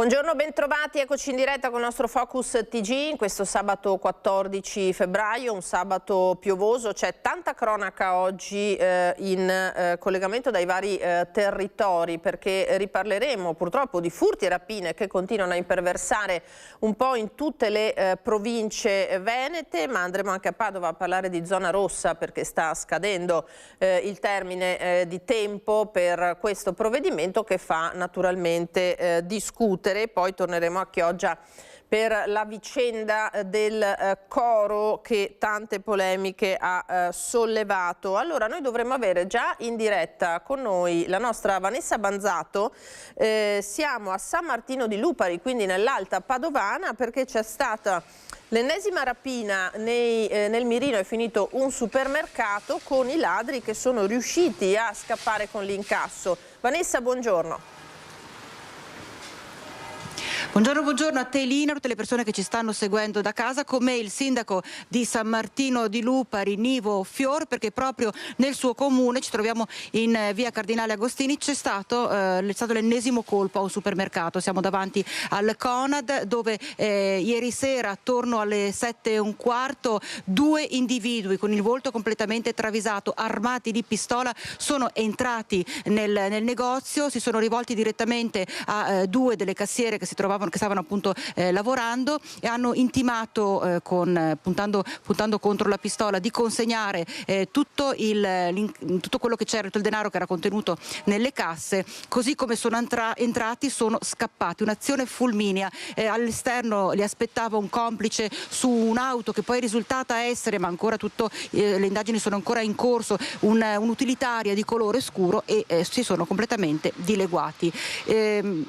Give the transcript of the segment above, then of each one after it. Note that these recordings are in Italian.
Buongiorno, bentrovati, eccoci in diretta con il nostro Focus TG in questo sabato 14 febbraio, un sabato piovoso. C'è tanta cronaca oggi in collegamento dai vari territori, perché riparleremo purtroppo di furti e rapine che continuano a imperversare un po' in tutte le province venete, ma andremo anche a Padova a parlare di zona rossa perché sta scadendo il termine di tempo per questo provvedimento che fa naturalmente discutere. Poi torneremo a Chioggia per la vicenda del coro che tante polemiche ha sollevato. Allora, noi dovremmo avere già in diretta con noi la nostra Vanessa Banzato. Siamo a San Martino di Lupari, quindi nell'Alta Padovana, perché c'è stata l'ennesima rapina nel mirino. È finito un supermercato con i ladri che sono riusciti a scappare con l'incasso. Vanessa, buongiorno. Buongiorno a te Elina, a tutte le persone che ci stanno seguendo da casa, con me il sindaco di San Martino di Lupari, Nivo Fior, perché proprio nel suo comune, ci troviamo in via Cardinale Agostini, c'è stato l'ennesimo colpo a un supermercato. Siamo davanti al Conad dove ieri sera attorno alle 7:15 due individui con il volto completamente travisato, armati di pistola, sono entrati nel negozio, si sono rivolti direttamente a due delle cassiere che stavano appunto lavorando e hanno intimato puntando contro la pistola di consegnare tutto quello che c'era, tutto il denaro che era contenuto nelle casse. Così come sono entrati sono scappati, un'azione fulminea. All'esterno li aspettava un complice su un'auto che poi è risultata essere, ma ancora le indagini sono ancora in corso, un'utilitaria di colore scuro, e si sono completamente dileguati.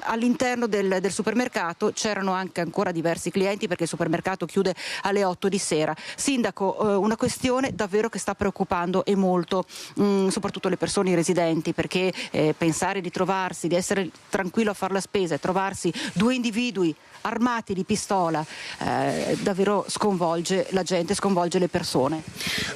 All'interno del supermercato c'erano anche ancora diversi clienti perché il supermercato chiude alle 8 di sera. Sindaco, una questione davvero che sta preoccupando e molto, soprattutto le persone residenti, perché pensare di essere tranquillo a fare la spesa e trovarsi due individui armati di pistola davvero sconvolge la gente, sconvolge le persone.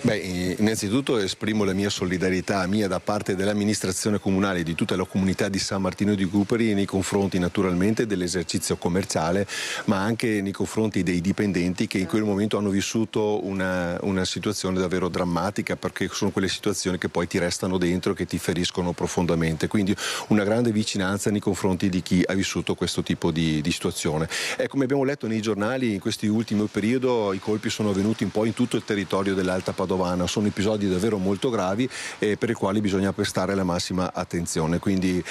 Innanzitutto esprimo la mia solidarietà da parte dell'amministrazione comunale e di tutta la comunità di San Martino di Lupari nei confronti naturalmente dell'esercizio commerciale, ma anche nei confronti dei dipendenti che in quel momento hanno vissuto una situazione davvero drammatica, perché sono quelle situazioni che poi ti restano dentro, che ti feriscono profondamente. Quindi una grande vicinanza nei confronti di chi ha vissuto questo tipo di situazione. Come abbiamo letto nei giornali, in questi ultimi periodi i colpi sono avvenuti un po' in tutto il territorio dell'Alta Padovana. Sono episodi davvero molto gravi per i quali bisogna prestare la massima attenzione. Quindi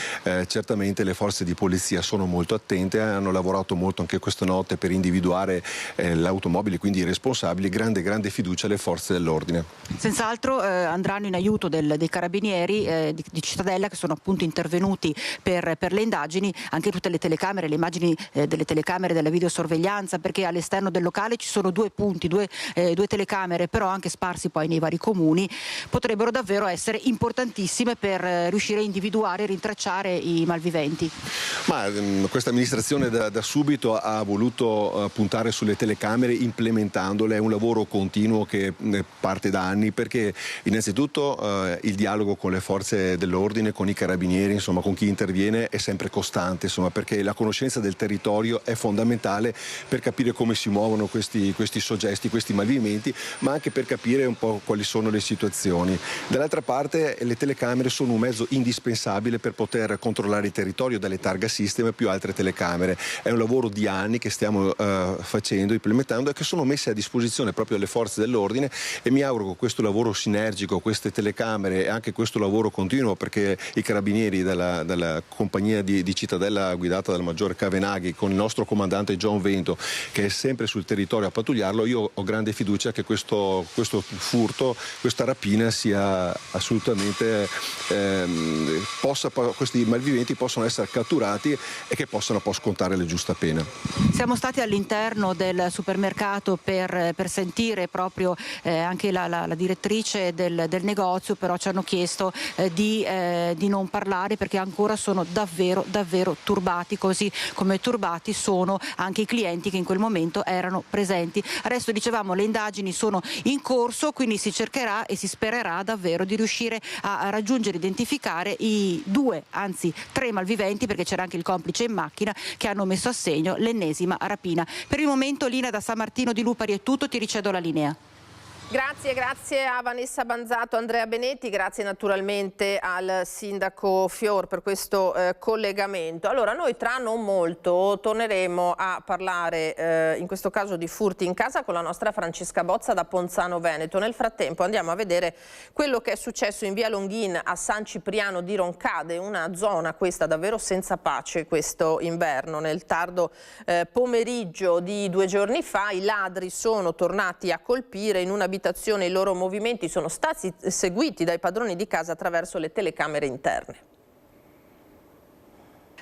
certamente le forze di polizia sono molto attente, hanno lavorato molto anche questa notte per individuare l'automobile, quindi i responsabili. Grande fiducia alle forze dell'ordine. Senz'altro andranno in aiuto dei carabinieri di Cittadella, che sono appunto intervenuti per le indagini, anche tutte le telecamere, le immagini delle telecamere della videosorveglianza, perché all'esterno del locale ci sono due telecamere, però anche sparsi poi nei vari comuni, potrebbero davvero essere importantissime per riuscire a individuare e rintracciare i malviventi. Questa amministrazione da subito ha voluto puntare sulle telecamere implementandole. È un lavoro continuo che parte da anni, perché innanzitutto il dialogo con le forze dell'ordine, con i carabinieri, insomma con chi interviene, è sempre costante, perché la conoscenza del territorio è fondamentale per capire come si muovono questi soggetti, questi malviventi, ma anche per capire un po' quali sono le situazioni. Dall'altra parte le telecamere sono un mezzo indispensabile per poter controllare il territorio, dalle targa system più altre telecamere. È un lavoro di anni che stiamo implementando e che sono messe a disposizione proprio alle forze dell'ordine, e mi auguro che questo lavoro sinergico, queste telecamere e anche questo lavoro continuo, perché i carabinieri della compagnia di Cittadella guidata dal maggiore Cavenaghi con il nostro comandante John Vento, che è sempre sul territorio a pattugliarlo, io ho grande fiducia che questo furto, questa rapina sia assolutamente questi malviventi possano essere catturati e che possano poi scontare la giusta pena. Siamo stati all'interno del supermercato per sentire proprio anche la direttrice del negozio, però ci hanno chiesto di non parlare perché ancora sono davvero turbati, così come turbati sono anche i clienti che in quel momento erano presenti. Adesso dicevamo le indagini sono in corso, quindi si cercherà e si spererà davvero di riuscire a raggiungere e identificare i due, anzi 3 malviventi, perché c'era anche il complice in macchina, che hanno messo a segno l'ennesima rapina. Per il momento, Lina, da San Martino di Lupari è tutto, ti ricedo la linea. Grazie a Vanessa Banzato, Andrea Benetti, grazie naturalmente al sindaco Fior per questo collegamento. Allora, noi tra non molto torneremo a parlare in questo caso di furti in casa con la nostra Francesca Bozza da Ponzano Veneto. Nel frattempo andiamo a vedere quello che è successo in via Longhin a San Cipriano di Roncade, una zona questa davvero senza pace questo inverno. Nel tardo pomeriggio di 2 giorni fa i ladri sono tornati a colpire in un'abitazione. I loro movimenti sono stati seguiti dai padroni di casa attraverso le telecamere interne.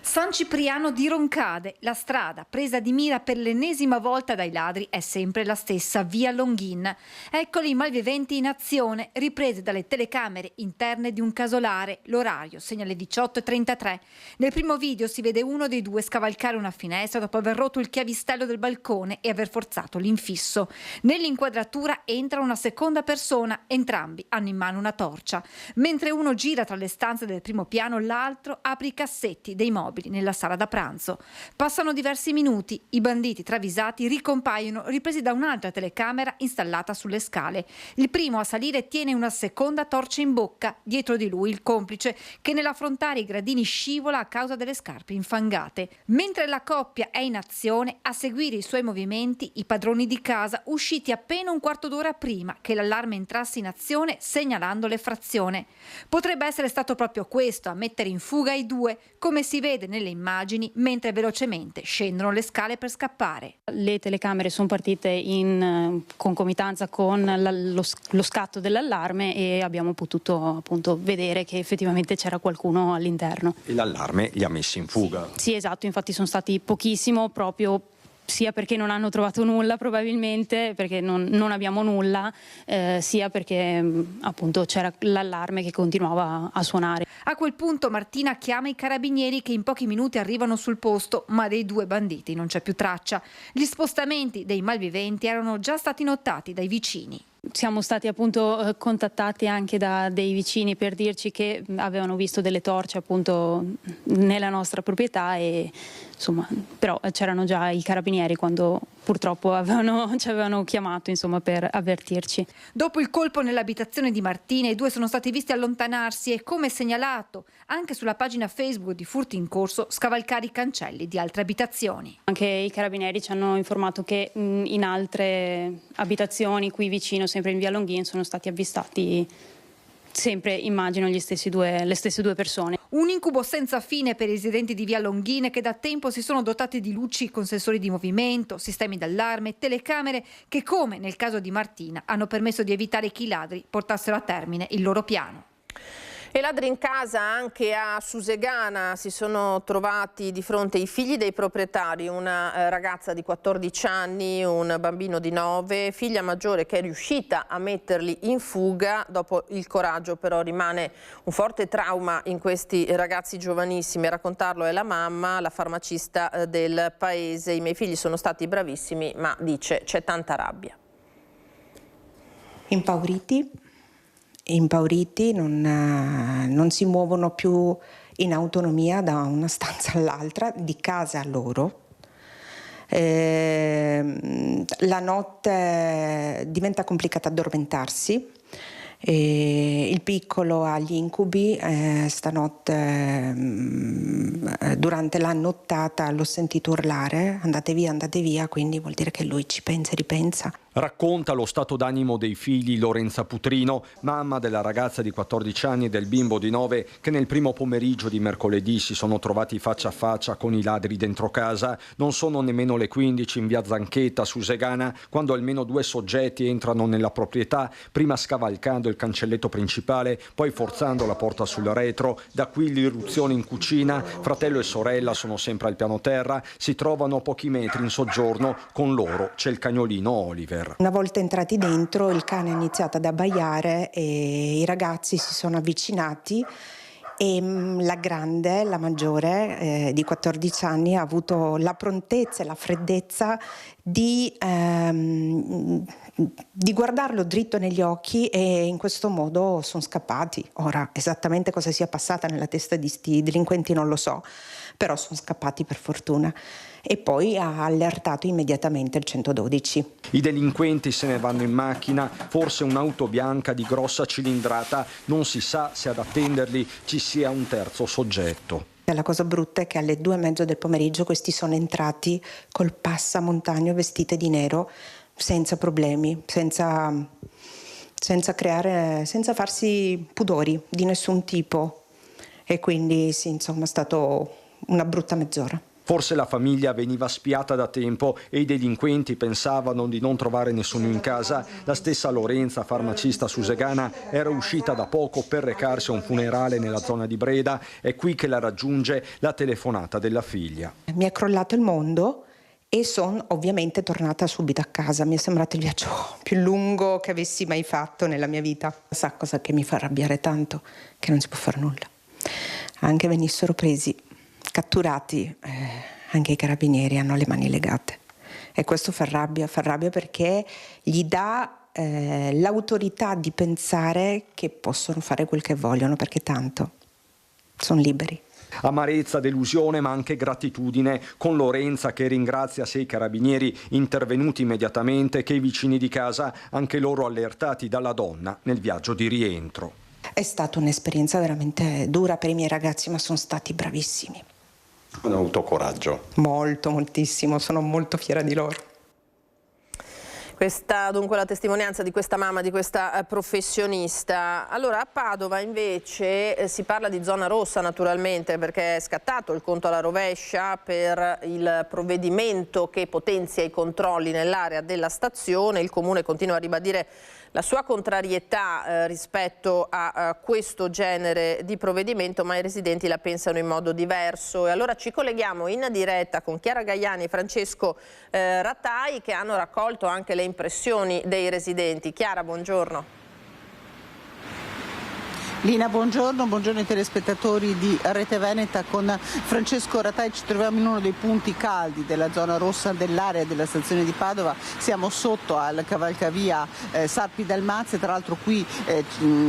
San Cipriano di Roncade, la strada presa di mira per l'ennesima volta dai ladri è sempre la stessa, via Longhin. Eccoli i malviventi in azione, riprese dalle telecamere interne di un casolare. L'orario segna le 18:33. Nel primo video si vede uno dei due scavalcare una finestra dopo aver rotto il chiavistello del balcone e aver forzato l'infisso. Nell'inquadratura entra una seconda persona, entrambi hanno in mano una torcia. Mentre uno gira tra le stanze del primo piano, l'altro apre i cassetti dei mobili nella sala da pranzo. Passano diversi minuti, i banditi travisati ricompaiono ripresi da un'altra telecamera installata sulle scale. Il primo a salire tiene una seconda torcia in bocca, dietro di lui il complice che nell'affrontare i gradini scivola a causa delle scarpe infangate. Mentre la coppia è in azione, a seguire i suoi movimenti i padroni di casa usciti appena un quarto d'ora prima che l'allarme entrasse in azione segnalando l'effrazione. Potrebbe essere stato proprio questo a mettere in fuga i due, come si vede nelle immagini mentre velocemente scendono le scale per scappare. Le telecamere sono partite in concomitanza con lo scatto dell'allarme e abbiamo potuto appunto vedere che effettivamente c'era qualcuno all'interno. E l'allarme li ha messi in fuga? Sì, esatto, infatti sono stati pochissimo, proprio sia perché non hanno trovato nulla probabilmente, perché non abbiamo nulla, sia perché appunto c'era l'allarme che continuava a suonare. A quel punto Martina chiama i carabinieri che in pochi minuti arrivano sul posto, ma dei due banditi non c'è più traccia. Gli spostamenti dei malviventi erano già stati notati dai vicini. Siamo stati appunto contattati anche da dei vicini per dirci che avevano visto delle torce appunto nella nostra proprietà e insomma, però c'erano già i carabinieri quando purtroppo ci avevano chiamato insomma per avvertirci. Dopo il colpo nell'abitazione di Martina, i due sono stati visti allontanarsi e, come segnalato anche sulla pagina Facebook di Furti in Corso, scavalcare i cancelli di altre abitazioni. Anche i carabinieri ci hanno informato che in altre abitazioni qui vicino, sempre in via Longhin, sono stati avvistati sempre, immagino, le stesse due persone. Un incubo senza fine per i residenti di via Longhin che da tempo si sono dotati di luci con sensori di movimento, sistemi d'allarme, telecamere che, come nel caso di Martina, hanno permesso di evitare che i ladri portassero a termine il loro piano. E ladri in casa anche a Susegana. Si sono trovati di fronte i figli dei proprietari, una ragazza di 14 anni, un bambino di 9, figlia maggiore che è riuscita a metterli in fuga. Dopo il coraggio però rimane un forte trauma in questi ragazzi giovanissimi. A raccontarlo è la mamma, la farmacista del paese. I miei figli sono stati bravissimi, ma dice c'è tanta rabbia. Impauriti, non si muovono più in autonomia da una stanza all'altra, di casa loro. La notte diventa complicata addormentarsi. Il piccolo ha gli incubi, stanotte durante la nottata l'ho sentito urlare andate via, quindi vuol dire che lui ci pensa e ripensa. Racconta lo stato d'animo dei figli Lorenza Putrino, mamma della ragazza di 14 anni e del bimbo di 9 che nel primo pomeriggio di mercoledì si sono trovati faccia a faccia con i ladri dentro casa. Non sono nemmeno le 15 in via Zanchetta, Susegana, quando almeno 2 soggetti entrano nella proprietà, prima scavalcando il cancelletto principale, poi forzando la porta sul retro. Da qui l'irruzione in cucina. Fratello e sorella sono sempre al piano terra, si trovano a pochi metri in soggiorno. Con loro c'è il cagnolino Oliver. Una volta entrati dentro, il cane ha iniziato ad abbaiare e i ragazzi si sono avvicinati e la grande, la maggiore, di 14 anni, ha avuto la prontezza e la freddezza di guardarlo dritto negli occhi e in questo modo sono scappati. Ora, esattamente cosa sia passata nella testa di sti delinquenti non lo so, però sono scappati per fortuna. e poi ha allertato immediatamente il 112. I delinquenti se ne vanno in macchina, forse un'auto bianca di grossa cilindrata, non si sa se ad attenderli ci sia un terzo soggetto. La cosa brutta è che alle 2:30 del pomeriggio questi sono entrati col passamontagno vestiti di nero, senza problemi, senza farsi pudori di nessun tipo, e quindi sì, insomma, è stato una brutta mezz'ora. Forse la famiglia veniva spiata da tempo e i delinquenti pensavano di non trovare nessuno in casa. La stessa Lorenza, farmacista susegana, era uscita da poco per recarsi a un funerale nella zona di Breda. È qui che la raggiunge la telefonata della figlia. Mi è crollato il mondo e sono ovviamente tornata subito a casa. Mi è sembrato il viaggio più lungo che avessi mai fatto nella mia vita. Sa cosa che mi fa arrabbiare tanto? Che non si può fare nulla. Anche venissero presi, catturati, anche i carabinieri hanno le mani legate, e questo fa rabbia perché gli dà l'autorità di pensare che possono fare quel che vogliono, perché tanto sono liberi. Amarezza, delusione, ma anche gratitudine, con Lorenza che ringrazia sia i carabinieri intervenuti immediatamente che i vicini di casa, anche loro allertati dalla donna nel viaggio di rientro. È stata un'esperienza veramente dura per i miei ragazzi, ma sono stati bravissimi. Hanno avuto coraggio. Moltissimo, sono molto fiera di loro. Questa dunque la testimonianza di questa mamma, di questa professionista. Allora a Padova invece si parla di zona rossa naturalmente, perché è scattato il conto alla rovescia per il provvedimento che potenzia i controlli nell'area della stazione. Il comune continua a ribadire la sua contrarietà rispetto a questo genere di provvedimento, ma i residenti la pensano in modo diverso. E allora ci colleghiamo in diretta con Chiara Gaiani e Francesco Ratai, che hanno raccolto anche le impressioni dei residenti. Chiara, buongiorno. Lina, buongiorno ai telespettatori di Rete Veneta. Con Francesco Ratai ci troviamo in uno dei punti caldi della zona rossa dell'area della stazione di Padova. Siamo sotto al cavalcavia Sarpi Dalmazia, tra l'altro qui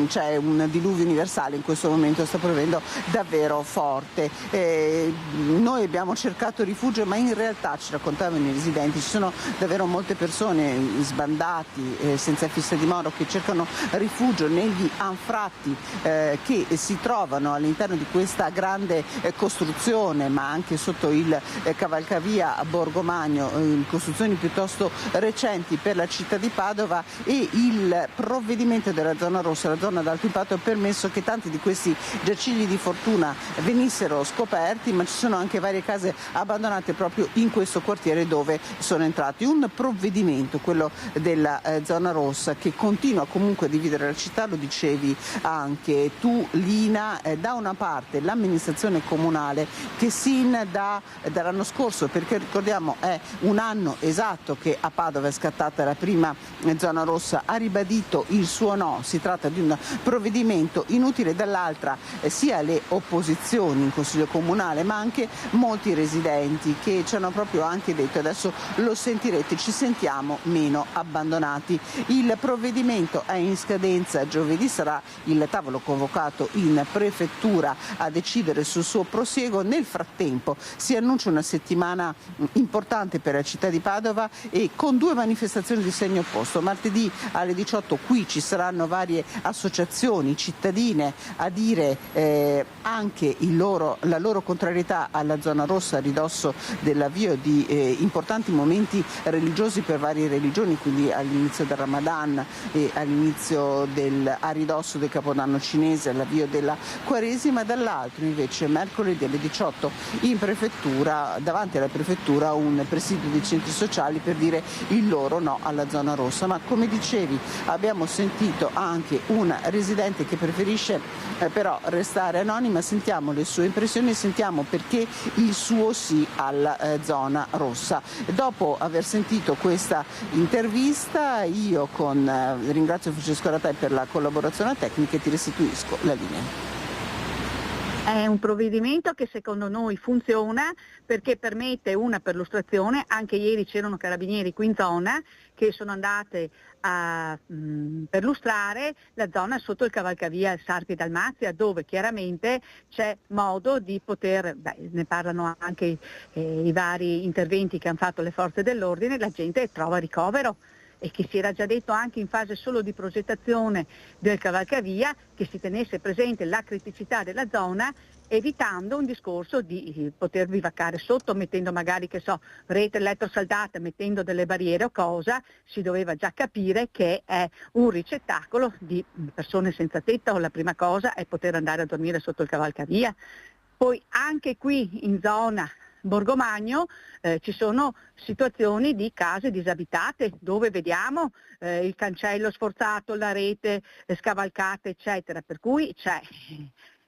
c'è un diluvio universale, in questo momento sta piovendo davvero forte. Noi abbiamo cercato rifugio, ma in realtà, ci raccontavano i residenti, ci sono davvero molte persone sbandati, senza fissa dimora, che cercano rifugio negli anfratti che si trovano all'interno di questa grande costruzione, ma anche sotto il cavalcavia a Borgomagno, costruzioni piuttosto recenti per la città di Padova, e il provvedimento della zona rossa, la zona ad alto impatto, ha permesso che tanti di questi giacigli di fortuna venissero scoperti, ma ci sono anche varie case abbandonate proprio in questo quartiere dove sono entrati. Un provvedimento, quello della zona rossa, che continua comunque a dividere la città, lo dicevi anche tu Lina. Da una parte l'amministrazione comunale che sin dall'anno scorso, perché ricordiamo è un anno esatto che a Padova è scattata la prima zona rossa, ha ribadito il suo no, si tratta di un provvedimento inutile. Dall'altra sia le opposizioni in Consiglio Comunale, ma anche molti residenti che ci hanno proprio anche detto, adesso lo sentirete, ci sentiamo meno abbandonati. Il provvedimento è in scadenza giovedì, sarà il tavolo convocato in prefettura a decidere sul suo prosieguo. Nel frattempo si annuncia una settimana importante per la città di Padova, e con due manifestazioni di segno opposto. Martedì alle 18 qui ci saranno varie associazioni cittadine a dire anche la loro contrarietà alla zona rossa a ridosso dell'avvio di importanti momenti religiosi per varie religioni, quindi all'inizio del Ramadan e a ridosso del Capodanno cinese, all'avvio della Quaresima. Dall'altro invece mercoledì alle 18 in prefettura, davanti alla prefettura, un presidio dei centri sociali per dire il loro no alla zona rossa. Ma come dicevi, abbiamo sentito anche una residente che preferisce però restare anonima. Sentiamo le sue impressioni e sentiamo perché il suo sì alla zona rossa. Dopo aver sentito questa intervista, io ringrazio Francesco Ratai per la collaborazione tecnica e ti restituisco la linea. È un provvedimento che secondo noi funziona perché permette una perlustrazione. Anche ieri c'erano carabinieri qui in zona che sono andate a perlustrare la zona sotto il cavalcavia Sarpi Dalmazia, dove chiaramente c'è modo di poter, ne parlano anche i vari interventi che hanno fatto le forze dell'ordine, la gente trova ricovero. E che si era già detto anche in fase solo di progettazione del cavalcavia che si tenesse presente la criticità della zona, evitando un discorso di poter bivaccare sotto, mettendo magari, rete elettrosaldata, mettendo delle barriere o cosa. Si doveva già capire che è un ricettacolo di persone senza tetto. La prima cosa è poter andare a dormire sotto il cavalcavia. Poi anche qui in zona Borgomagno ci sono situazioni di case disabitate dove vediamo il cancello sforzato, la rete scavalcata, eccetera, per cui c'è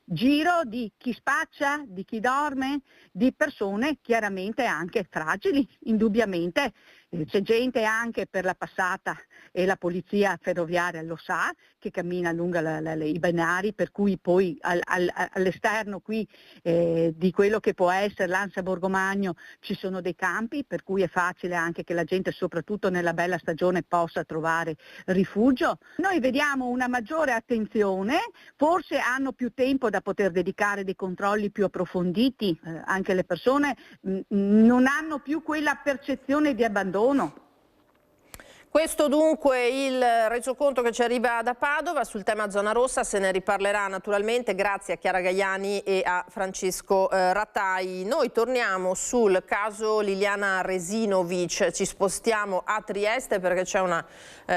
giro di chi spaccia, di chi dorme, di persone chiaramente anche fragili, indubbiamente. C'è gente anche per la passata, e la polizia ferroviaria lo sa, che cammina lungo i binari, per cui poi all'esterno qui di quello che può essere l'Ansa Borgomagno ci sono dei campi, per cui è facile anche che la gente, soprattutto nella bella stagione, possa trovare rifugio. Noi vediamo una maggiore attenzione, forse hanno più tempo da poter dedicare dei controlli più approfonditi, anche le persone non hanno più quella percezione di abbandono. Questo dunque il resoconto che ci arriva da Padova. Sul tema zona rossa se ne riparlerà naturalmente, grazie a Chiara Gaiani e a Francesco Ratai. Noi torniamo sul caso Liliana Resinovic, ci spostiamo a Trieste perché c'è una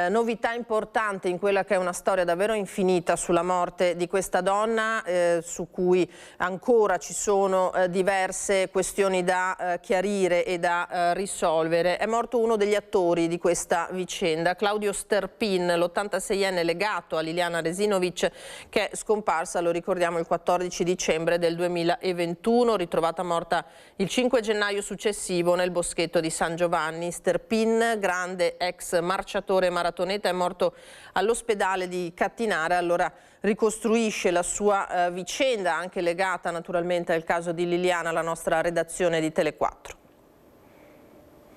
novità importante in quella che è una storia davvero infinita sulla morte di questa donna, su cui ancora ci sono diverse questioni da chiarire e da risolvere. È morto uno degli attori di questa vicenda, Claudio Sterpin, l'86enne legato a Liliana Resinovic, che è scomparsa, lo ricordiamo, il 14 dicembre del 2021, ritrovata morta il 5 gennaio successivo nel boschetto di San Giovanni. Sterpin, grande ex marciatore maratoneta, è morto all'ospedale di Cattinara. Allora ricostruisce la sua vicenda, anche legata naturalmente al caso di Liliana, la nostra redazione di Tele4.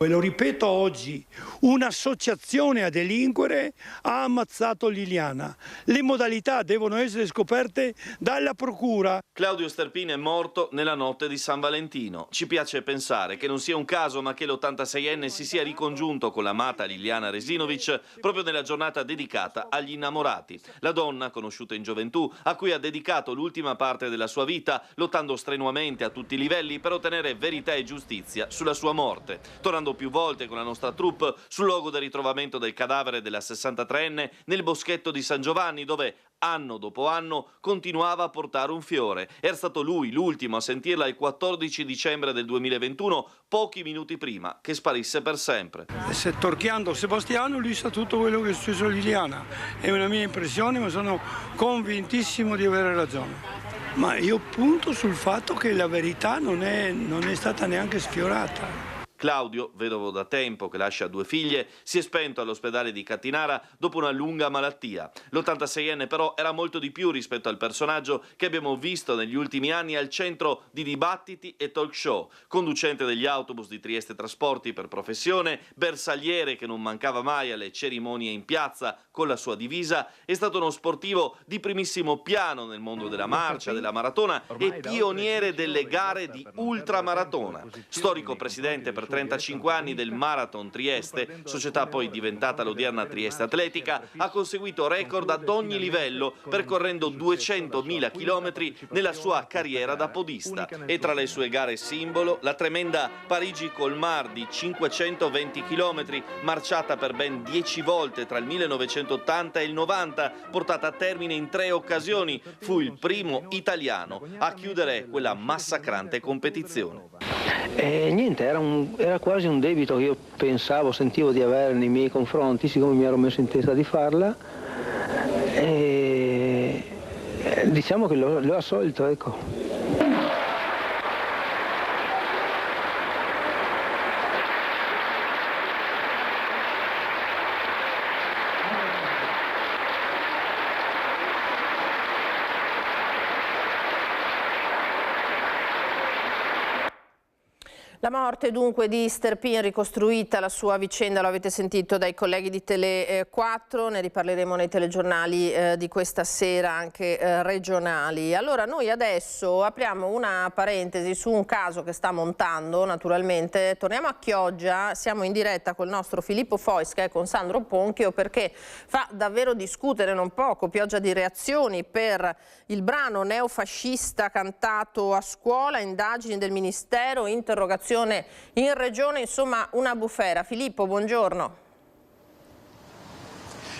E lo ripeto oggi, un'associazione a delinquere ha ammazzato Liliana. Le modalità devono essere scoperte dalla procura. Claudio Sterpin è morto nella notte di San Valentino. Ci piace pensare che non sia un caso, ma che l'86enne si sia ricongiunto con l'amata Liliana Resinovic proprio nella giornata dedicata agli innamorati. La donna, conosciuta in gioventù, a cui ha dedicato l'ultima parte della sua vita, lottando strenuamente a tutti i livelli per ottenere verità e giustizia sulla sua morte. Tornando più volte con la nostra troupe sul luogo del ritrovamento del cadavere della 63enne nel boschetto di San Giovanni, dove anno dopo anno continuava a portare un fiore. Era stato lui l'ultimo a sentirla il 14 dicembre del 2021, pochi minuti prima che sparisse per sempre. Se torchiando Sebastiano, lui sa tutto quello che è successo a Liliana. È una mia impressione, ma sono convintissimo di avere ragione. Ma io punto sul fatto che la verità non è stata neanche sfiorata. Claudio, vedovo da tempo che lascia 2 figlie, si è spento all'ospedale di Cattinara dopo una lunga malattia. L'86enne però era molto di più rispetto al personaggio che abbiamo visto negli ultimi anni al centro di dibattiti e talk show. Conducente degli autobus di Trieste Trasporti per professione, bersagliere che non mancava mai alle cerimonie in piazza con la sua divisa, è stato uno sportivo di primissimo piano nel mondo della marcia, della maratona e pioniere delle gare di ultramaratona. Storico presidente per 35 anni del Marathon Trieste, società poi diventata l'odierna Trieste Atletica, ha conseguito record ad ogni livello percorrendo 200.000 chilometri nella sua carriera da podista. E tra le sue gare simbolo la tremenda Parigi-Colmar di 520 chilometri, marciata per ben 10 volte tra il 1980 e il 90, portata a termine in 3 occasioni, fu il primo italiano a chiudere quella massacrante competizione. Niente, era quasi un debito che io sentivo di avere nei miei confronti, siccome mi ero messo in testa di farla, e diciamo che l'ho assolto, ecco. La morte dunque di Sterpin, ricostruita la sua vicenda, lo avete sentito dai colleghi di Tele 4, ne riparleremo nei telegiornali di questa sera anche regionali. Allora noi adesso apriamo una parentesi su un caso che sta montando naturalmente, torniamo a Chioggia, siamo in diretta col nostro Filippo Foisca e con Sandro Ponchio perché fa davvero discutere non poco, pioggia di reazioni per il brano neofascista cantato a scuola, indagini del Ministero, interrogazione in regione, insomma una bufera. Filippo, buongiorno.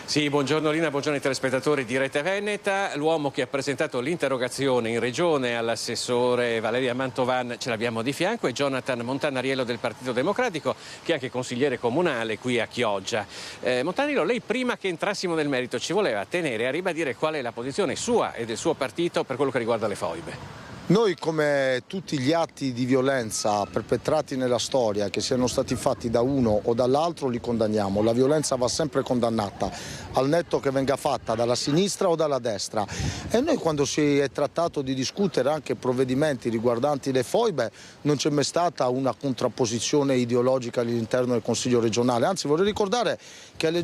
Sì, buongiorno Lina, buongiorno ai telespettatori di Rete Veneta. L'uomo che ha presentato l'interrogazione in regione all'assessore Valeria Mantovan, ce l'abbiamo di fianco, è Jonathan Montanariello del Partito Democratico, che è anche consigliere comunale qui a Chioggia. Montanariello, lei prima che entrassimo nel merito ci voleva tenere a ribadire qual è la posizione sua e del suo partito per quello che riguarda le foibe. Noi, come tutti gli atti di violenza perpetrati nella storia, che siano stati fatti da uno o dall'altro, li condanniamo. La violenza va sempre condannata, al netto che venga fatta dalla sinistra o dalla destra. E noi, quando si è trattato di discutere anche provvedimenti riguardanti le foibe, non c'è mai stata una contrapposizione ideologica all'interno del Consiglio regionale. Anzi, vorrei ricordare che alla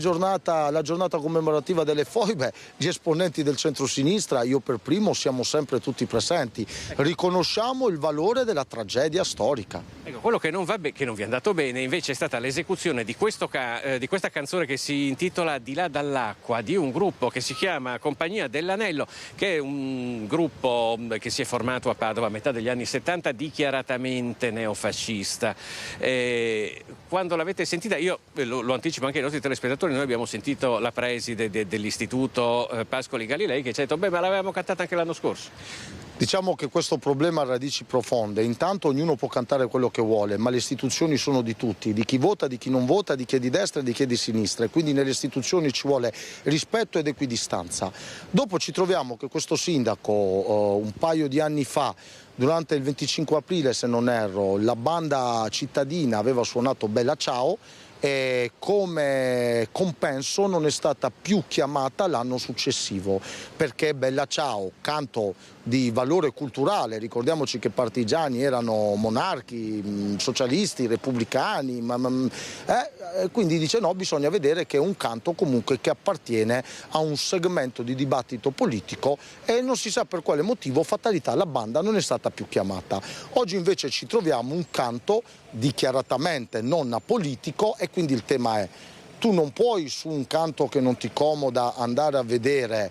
giornata commemorativa delle foibe, gli esponenti del centro-sinistra, io per primo, siamo sempre tutti presenti. Riconosciamo il valore della tragedia storica. Ecco, quello che non vi è andato bene invece è stata l'esecuzione di questa canzone che si intitola Di là dall'acqua, di un gruppo che si chiama Compagnia dell'Anello, che è un gruppo che si è formato a Padova a metà degli anni 70, dichiaratamente neofascista. Quando l'avete sentita, io lo anticipo anche ai nostri telespettatori, noi abbiamo sentito la preside dell'istituto Pascoli Galilei che ci ha detto beh, ma l'avevamo cantata anche l'anno scorso. Diciamo che questo problema ha radici profonde. Intanto ognuno può cantare quello che vuole, ma le istituzioni sono di tutti, di chi vota, di chi non vota, di chi è di destra e di chi è di sinistra, e quindi nelle istituzioni ci vuole rispetto ed equidistanza. Dopo ci troviamo che questo sindaco un paio di anni fa, durante il 25 aprile se non erro, la banda cittadina aveva suonato Bella Ciao e come compenso non è stata più chiamata l'anno successivo, perché Bella Ciao, canto di valore culturale, ricordiamoci che partigiani erano monarchi, socialisti, repubblicani, quindi dice no, bisogna vedere che è un canto comunque che appartiene a un segmento di dibattito politico e non si sa per quale motivo, fatalità, la banda non è stata più chiamata. Oggi invece ci troviamo un canto dichiaratamente non apolitico e quindi il tema è: tu non puoi su un canto che non ti comoda andare a vedere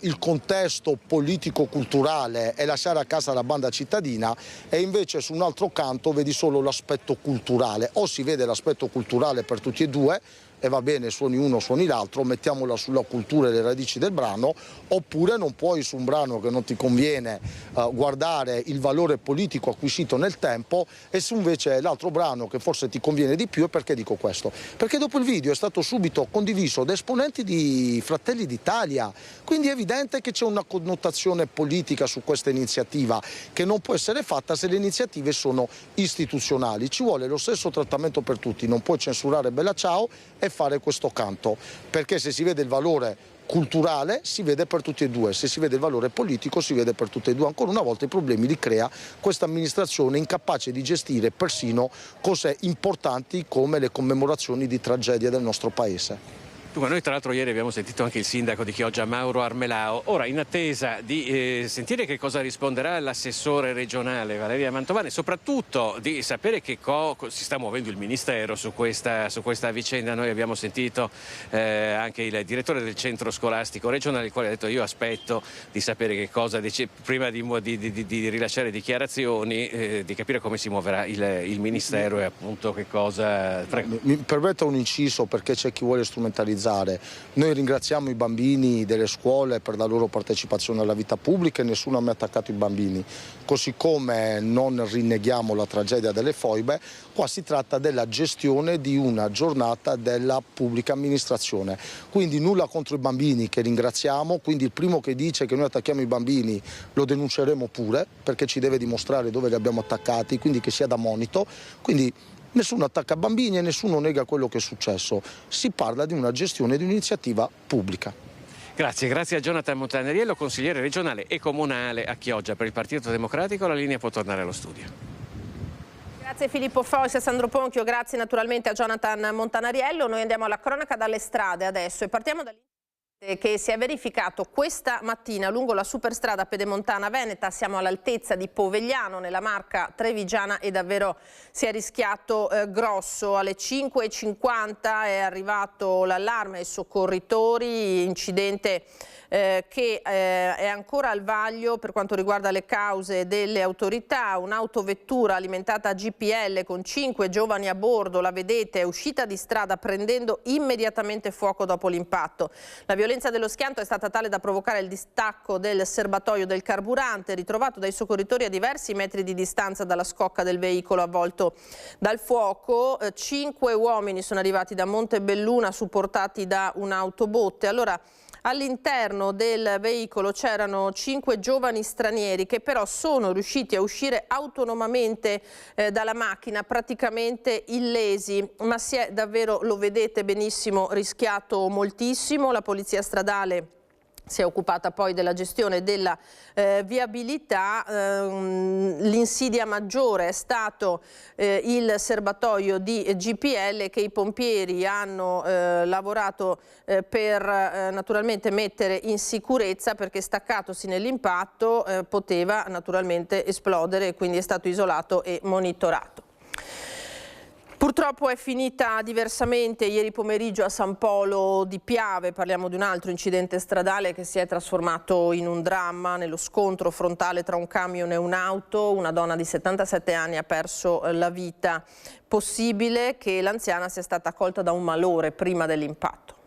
il contesto politico-culturale e lasciare a casa la banda cittadina, e invece su un altro canto vedi solo l'aspetto culturale. O si vede l'aspetto culturale per tutti e due e va bene, suoni uno, suoni l'altro, mettiamola sulla cultura e le radici del brano, oppure non puoi su un brano che non ti conviene guardare il valore politico acquisito nel tempo, e su invece l'altro brano che forse ti conviene di più. E perché dico questo? Perché dopo il video è stato subito condiviso da esponenti di Fratelli d'Italia, quindi è evidente che c'è una connotazione politica su questa iniziativa che non può essere fatta se le iniziative sono istituzionali. Ci vuole lo stesso trattamento per tutti, non puoi censurare Bella Ciao e fare questo canto, perché se si vede il valore culturale si vede per tutti e due, se si vede il valore politico si vede per tutti e due. Ancora una volta i problemi li crea questa amministrazione incapace di gestire persino cose importanti come le commemorazioni di tragedia del nostro paese. Noi tra l'altro ieri abbiamo sentito anche il sindaco di Chioggia, Mauro Armelao. Ora, in attesa di sentire che cosa risponderà l'assessore regionale Valeria Mantovani, e soprattutto di sapere che si sta muovendo il Ministero su questa vicenda, noi abbiamo sentito anche il direttore del centro scolastico regionale, il quale ha detto io aspetto di sapere che cosa dice prima di rilasciare dichiarazioni, di capire come si muoverà il Ministero e appunto che cosa... Mi permetta un inciso, perché c'è chi vuole strumentalizzare. Noi ringraziamo i bambini delle scuole per la loro partecipazione alla vita pubblica e nessuno ha mai attaccato i bambini, così come non rinneghiamo la tragedia delle foibe. Qua si tratta della gestione di una giornata della pubblica amministrazione, quindi nulla contro i bambini, che ringraziamo. Quindi il primo che dice che noi attacchiamo i bambini lo denunceremo pure, perché ci deve dimostrare dove li abbiamo attaccati, quindi che sia da monito. Quindi nessuno attacca bambini e nessuno nega quello che è successo. Si parla di una gestione di un'iniziativa pubblica. Grazie a Jonathan Montanariello, consigliere regionale e comunale a Chioggia per il Partito Democratico. La linea può tornare allo studio. Grazie Filippo Fois e Sandro Ponchio, grazie naturalmente a Jonathan Montanariello. Noi andiamo alla cronaca dalle strade adesso e partiamo dall'incidente che si è verificato questa mattina lungo la superstrada pedemontana veneta. Siamo all'altezza di Povegliano nella Marca Trevigiana e davvero si è rischiato grosso. Alle 5:50 è arrivato l'allarme ai soccorritori, incidente che è ancora al vaglio per quanto riguarda le cause delle autorità. Un'autovettura alimentata a GPL con 5 giovani a bordo, la vedete, è uscita di strada prendendo immediatamente fuoco dopo l'impatto. La violenza dello schianto è stata tale da provocare il distacco del serbatoio del carburante, ritrovato dai soccorritori a diversi metri di distanza dalla scocca del veicolo avvolto dal fuoco. 5 uomini sono arrivati da Montebelluna supportati da un'autobotte. Allora, all'interno del veicolo c'erano 5 giovani stranieri che però sono riusciti a uscire autonomamente dalla macchina, praticamente illesi, ma si è davvero, lo vedete benissimo, rischiato moltissimo. La polizia stradale si è occupata poi della gestione della viabilità. L'insidia maggiore è stato il serbatoio di GPL che i pompieri hanno lavorato per naturalmente mettere in sicurezza, perché staccatosi nell'impatto poteva naturalmente esplodere e quindi è stato isolato e monitorato. Purtroppo è finita diversamente ieri pomeriggio a San Polo di Piave. Parliamo di un altro incidente stradale che si è trasformato in un dramma nello scontro frontale tra un camion e un'auto. Una donna di 77 anni ha perso la vita. Possibile che l'anziana sia stata colta da un malore prima dell'impatto.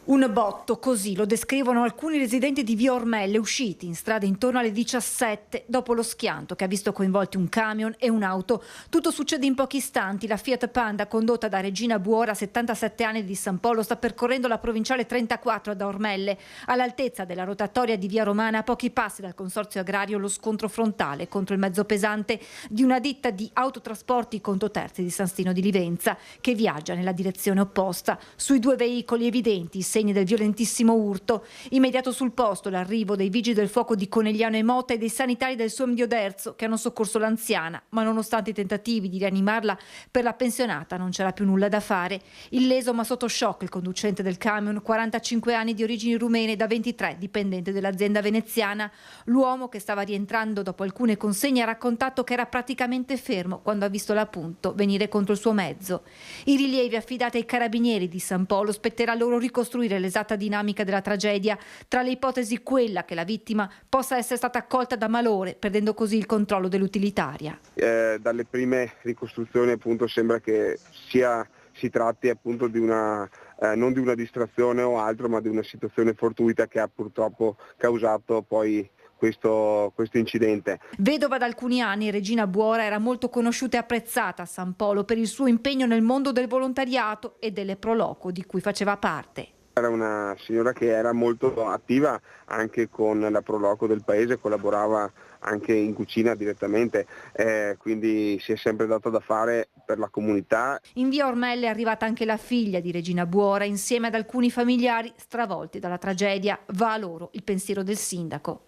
Un botto, così lo descrivono alcuni residenti di Via Ormelle usciti in strada intorno alle 17 dopo lo schianto che ha visto coinvolti un camion e un'auto. Tutto succede in pochi istanti. La Fiat Panda, condotta da Regina Buora, 77 anni, di San Polo, sta percorrendo la provinciale 34 da Ormelle. All'altezza della rotatoria di Via Romana, a pochi passi dal consorzio agrario, lo scontro frontale contro il mezzo pesante di una ditta di autotrasporti conto terzi di San Stino di Livenza che viaggia nella direzione opposta. Sui due veicoli evidenti i segni del violentissimo urto. Immediato sul posto l'arrivo dei vigili del fuoco di Conegliano e Motta e dei sanitari del Somdio d'Erzo che hanno soccorso l'anziana, ma nonostante i tentativi di rianimarla, per la pensionata non c'era più nulla da fare. Illeso ma sotto shock il conducente del camion, 45 anni, di origini rumene, da 23, dipendente dell'azienda veneziana. L'uomo, che stava rientrando dopo alcune consegne, ha raccontato che era praticamente fermo quando ha visto l'appunto venire contro il suo mezzo. I rilievi affidati ai carabinieri di San Polo spetterà loro ricostruire l'esatta dinamica della tragedia. Tra le ipotesi quella che la vittima possa essere stata accolta da malore, perdendo così il controllo dell'utilitaria. Dalle prime ricostruzioni appunto sembra che si tratti appunto di una non di una distrazione o altro, ma di una situazione fortuita che ha purtroppo causato poi questo incidente. Vedova da alcuni anni, Regina Buora era molto conosciuta e apprezzata a San Polo per il suo impegno nel mondo del volontariato e delle Pro Loco di cui faceva parte. Era una signora che era molto attiva anche con la Pro Loco del paese, collaborava anche in cucina direttamente, quindi si è sempre data da fare per la comunità. In Via Ormelle è arrivata anche la figlia di Regina Buora insieme ad alcuni familiari stravolti dalla tragedia. Va a loro il pensiero del sindaco.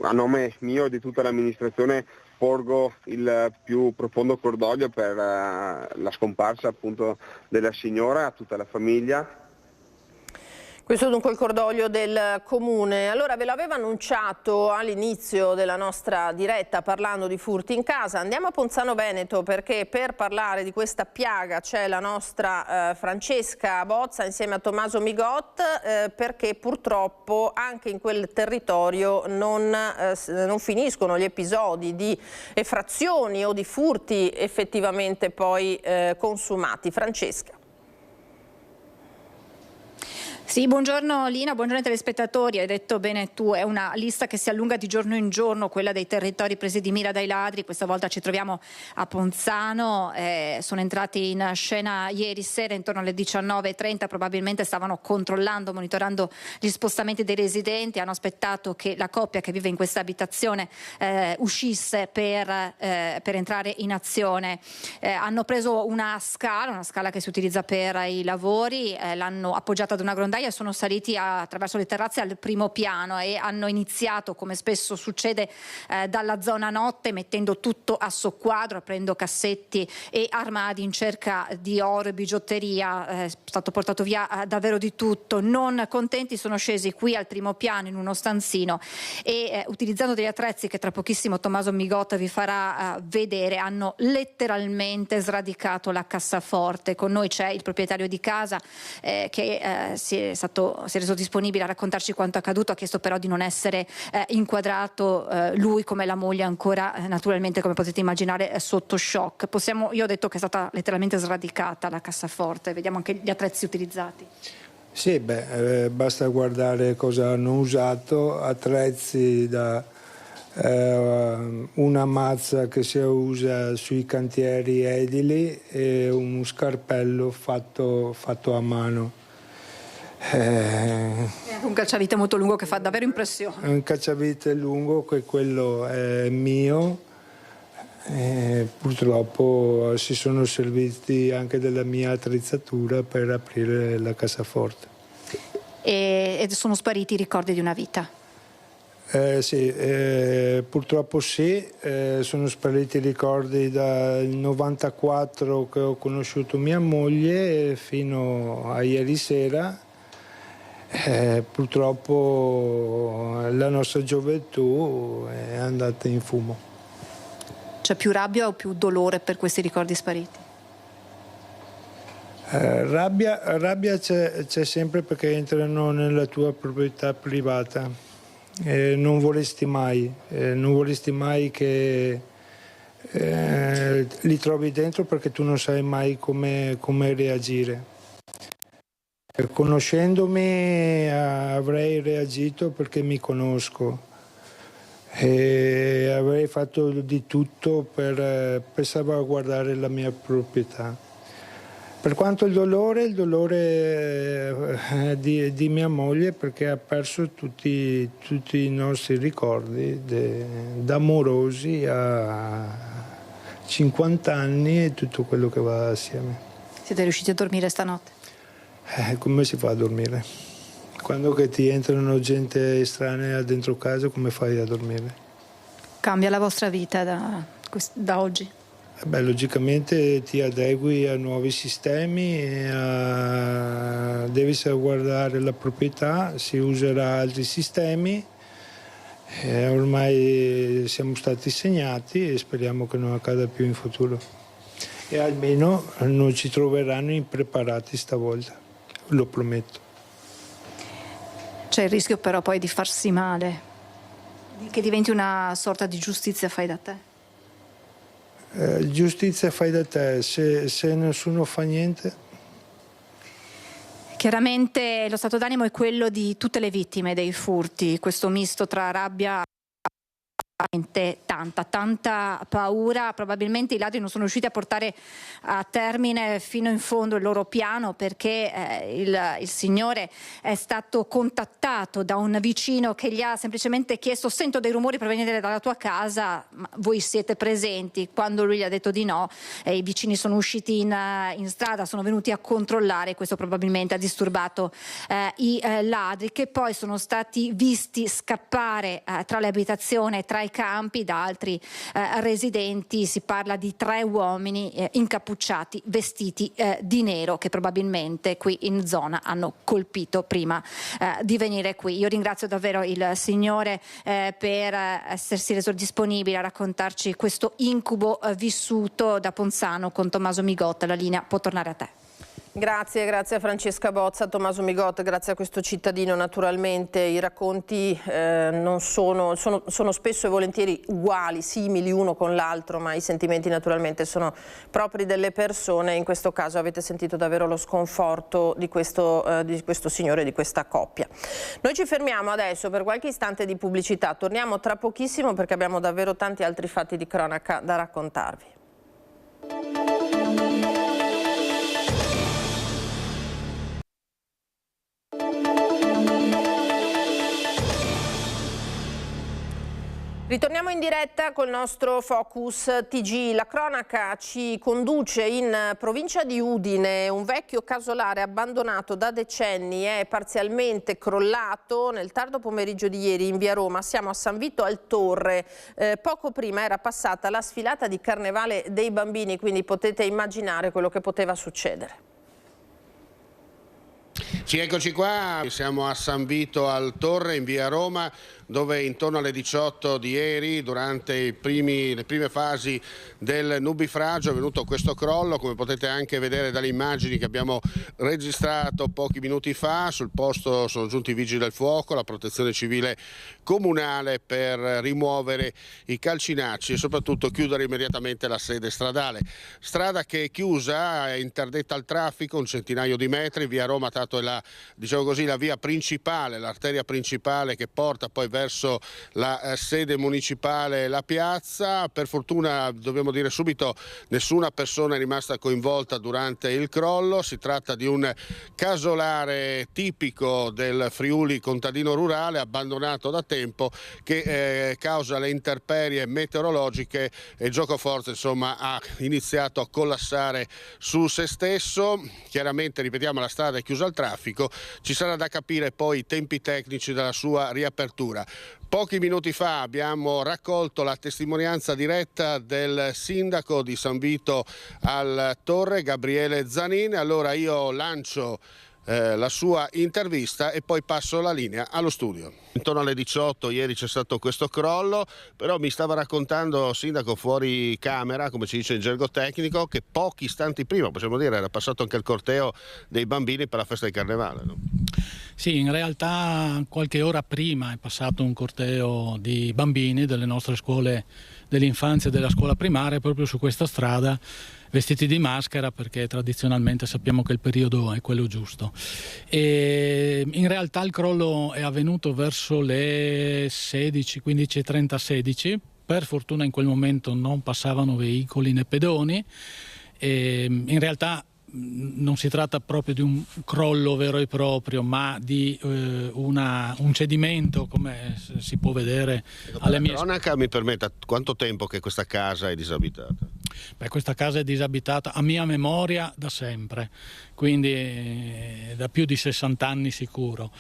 A nome mio e di tutta l'amministrazione porgo il più profondo cordoglio per la scomparsa appunto della signora, a tutta la famiglia. Questo dunque il cordoglio del Comune. Allora, ve l'avevo annunciato all'inizio della nostra diretta parlando di furti in casa. Andiamo a Ponzano Veneto, perché per parlare di questa piaga c'è la nostra Francesca Bozza insieme a Tommaso Migot, perché purtroppo anche in quel territorio non finiscono gli episodi di effrazioni o di furti effettivamente poi consumati. Francesca. Sì, buongiorno Lina, buongiorno ai telespettatori. Hai detto bene tu, è una lista che si allunga di giorno in giorno, quella dei territori presi di mira dai ladri. Questa volta ci troviamo a Ponzano, sono entrati in scena ieri sera intorno alle 19:30, probabilmente stavano controllando, monitorando gli spostamenti dei residenti, hanno aspettato che la coppia che vive in questa abitazione uscisse per entrare in azione. Hanno preso una scala che si utilizza per i lavori, l'hanno appoggiata ad una grondaia migliaia sono saliti attraverso le terrazze al primo piano e hanno iniziato, come spesso succede, dalla zona notte, mettendo tutto a soqquadro, aprendo cassetti e armadi in cerca di oro e bigiotteria. È stato portato via davvero di tutto. Non contenti sono scesi qui al primo piano in uno stanzino e utilizzando degli attrezzi che tra pochissimo Tommaso Migotta vi farà vedere, hanno letteralmente sradicato la cassaforte. Con noi c'è il proprietario di casa che si è reso disponibile a raccontarci quanto accaduto, ha chiesto però di non essere inquadrato, lui come la moglie ancora naturalmente, come potete immaginare, sotto shock. Io ho detto che è stata letteralmente sradicata la cassaforte, vediamo anche gli attrezzi utilizzati. Sì, basta guardare cosa hanno usato, attrezzi da una mazza che si usa sui cantieri edili e uno scarpello fatto a mano. Un cacciavite molto lungo che fa davvero impressione. Un cacciavite lungo, che quello è mio. Purtroppo si sono serviti anche della mia attrezzatura per aprire la cassaforte. E sono spariti i ricordi di una vita? Sì, purtroppo sì, sono spariti i ricordi dal 94 che ho conosciuto mia moglie fino a ieri sera. Purtroppo la nostra gioventù è andata in fumo. C'è più rabbia o più dolore per questi ricordi spariti? Rabbia c'è sempre, perché entrano nella tua proprietà privata. Non vorresti mai che li trovi dentro, perché tu non sai mai come reagire. Conoscendomi avrei reagito perché mi conosco e avrei fatto di tutto per salvaguardare la mia proprietà. Per quanto il dolore di mia moglie, perché ha perso tutti i nostri ricordi da amorosi a 50 anni e tutto quello che va assieme. Siete riusciti a dormire stanotte? Come si fa a dormire? Quando che ti entrano gente estranea dentro casa, come fai a dormire? Cambia la vostra vita da oggi? Logicamente ti adegui a nuovi sistemi, devi salvaguardare la proprietà, si userà altri sistemi, ormai siamo stati segnati e speriamo che non accada più in futuro. E almeno non ci troveranno impreparati stavolta, lo prometto. C'è il rischio però poi di farsi male, che diventi una sorta di giustizia fai da te? Giustizia fai da te, se nessuno fa niente. Chiaramente lo stato d'animo è quello di tutte le vittime dei furti, questo misto tra rabbia e tanta paura. Probabilmente i ladri non sono riusciti a portare a termine fino in fondo il loro piano, perché il signore è stato contattato da un vicino che gli ha semplicemente chiesto: sento dei rumori provenienti dalla tua casa, ma voi siete presenti? Quando lui gli ha detto di no, i vicini sono usciti in strada, sono venuti a controllare. Questo probabilmente ha disturbato i ladri, che poi sono stati visti scappare tra le abitazioni e tra i campi da altri residenti. Si parla di 3 uomini incappucciati, vestiti di nero, che probabilmente qui in zona hanno colpito prima di venire qui. Io ringrazio davvero il signore per essersi reso disponibile a raccontarci questo incubo vissuto da Ponzano con Tommaso Migotta. La linea può tornare a te. Grazie a Francesca Bozza, Tommaso Migotta, grazie a questo cittadino. Naturalmente i racconti non sono spesso e volentieri uguali, simili uno con l'altro, ma i sentimenti naturalmente sono propri delle persone. In questo caso avete sentito davvero lo sconforto di questo signore, di questa coppia. Noi ci fermiamo adesso per qualche istante di pubblicità, torniamo tra pochissimo perché abbiamo davvero tanti altri fatti di cronaca da raccontarvi. Ritorniamo in diretta col nostro Focus TG. La cronaca ci conduce in provincia di Udine. Un vecchio casolare abbandonato da decenni è parzialmente crollato nel tardo pomeriggio di ieri in via Roma. Siamo a San Vito al Torre. Poco prima era passata la sfilata di Carnevale dei bambini, quindi potete immaginare quello che poteva succedere. Sì, eccoci qua, siamo a San Vito al Torre in via Roma, dove intorno alle 18 di ieri, durante le prime fasi del nubifragio, è venuto questo crollo, come potete anche vedere dalle immagini che abbiamo registrato pochi minuti fa. Sul posto sono giunti i vigili del fuoco, la protezione civile comunale per rimuovere i calcinacci e soprattutto chiudere immediatamente la sede stradale. Strada che è chiusa, è interdetta al traffico, un centinaio di metri. Via Roma tanto è la via principale, l'arteria principale che porta poi verso la sede municipale e la piazza. Per fortuna, dobbiamo dire subito, nessuna persona è rimasta coinvolta durante il crollo. Si tratta di un casolare tipico del Friuli contadino rurale, abbandonato da tempo, che causa le intemperie meteorologiche e il giocoforza insomma ha iniziato a collassare su se stesso. Chiaramente, ripetiamo, la strada è chiusa al traffico, ci sarà da capire poi i tempi tecnici della sua riapertura. Pochi minuti fa abbiamo raccolto la testimonianza diretta del sindaco di San Vito al Torre, Gabriele Zanin. Allora io lancio la sua intervista e poi passo la linea allo studio. Intorno alle 18 ieri c'è stato questo crollo, però mi stava raccontando, sindaco, fuori camera, come si dice in gergo tecnico, che pochi istanti prima, possiamo dire, era passato anche il corteo dei bambini per la festa di Carnevale, no? Sì, in realtà qualche ora prima è passato un corteo di bambini delle nostre scuole dell'infanzia e della scuola primaria proprio su questa strada, vestiti di maschera, perché tradizionalmente sappiamo che il periodo è quello giusto. E in realtà il crollo è avvenuto verso le 16, 15:30, 16. Per fortuna in quel momento non passavano veicoli né pedoni. E in realtà non si tratta proprio di un crollo vero e proprio, ma di un cedimento, come si può vedere alle mie... La cronaca mi permetta, quanto tempo che questa casa è disabitata? Beh, questa casa è disabitata a mia memoria da sempre, quindi da più di 60 anni sicuro.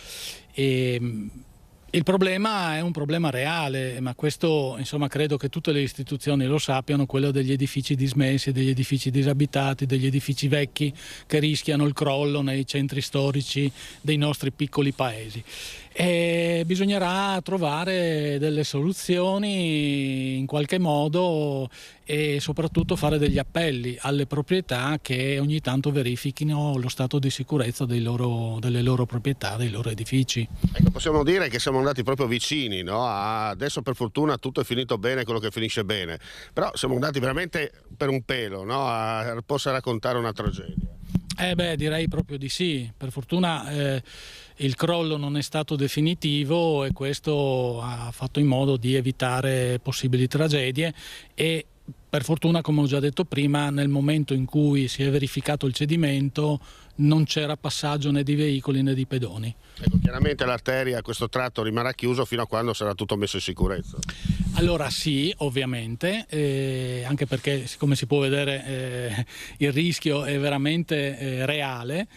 Il problema è un problema reale, ma questo insomma credo che tutte le istituzioni lo sappiano, quello degli edifici dismessi, degli edifici disabitati, degli edifici vecchi che rischiano il crollo nei centri storici dei nostri piccoli paesi. E bisognerà trovare delle soluzioni in qualche modo e soprattutto fare degli appelli alle proprietà che ogni tanto verifichino lo stato di sicurezza delle loro proprietà, dei loro edifici. Ecco, possiamo dire che siamo andati proprio vicini, no? Adesso per fortuna tutto è finito bene, quello che finisce bene, però siamo andati veramente per un pelo, no? Possa raccontare una tragedia. Direi proprio di sì. Per fortuna il crollo non è stato definitivo e questo ha fatto in modo di evitare possibili tragedie e per fortuna, come ho già detto prima, nel momento in cui si è verificato il cedimento non c'era passaggio né di veicoli né di pedoni. Ecco, chiaramente l'arteria, questo tratto rimarrà chiuso fino a quando sarà tutto messo in sicurezza. Allora sì, ovviamente, anche perché come si può vedere il rischio è veramente reale.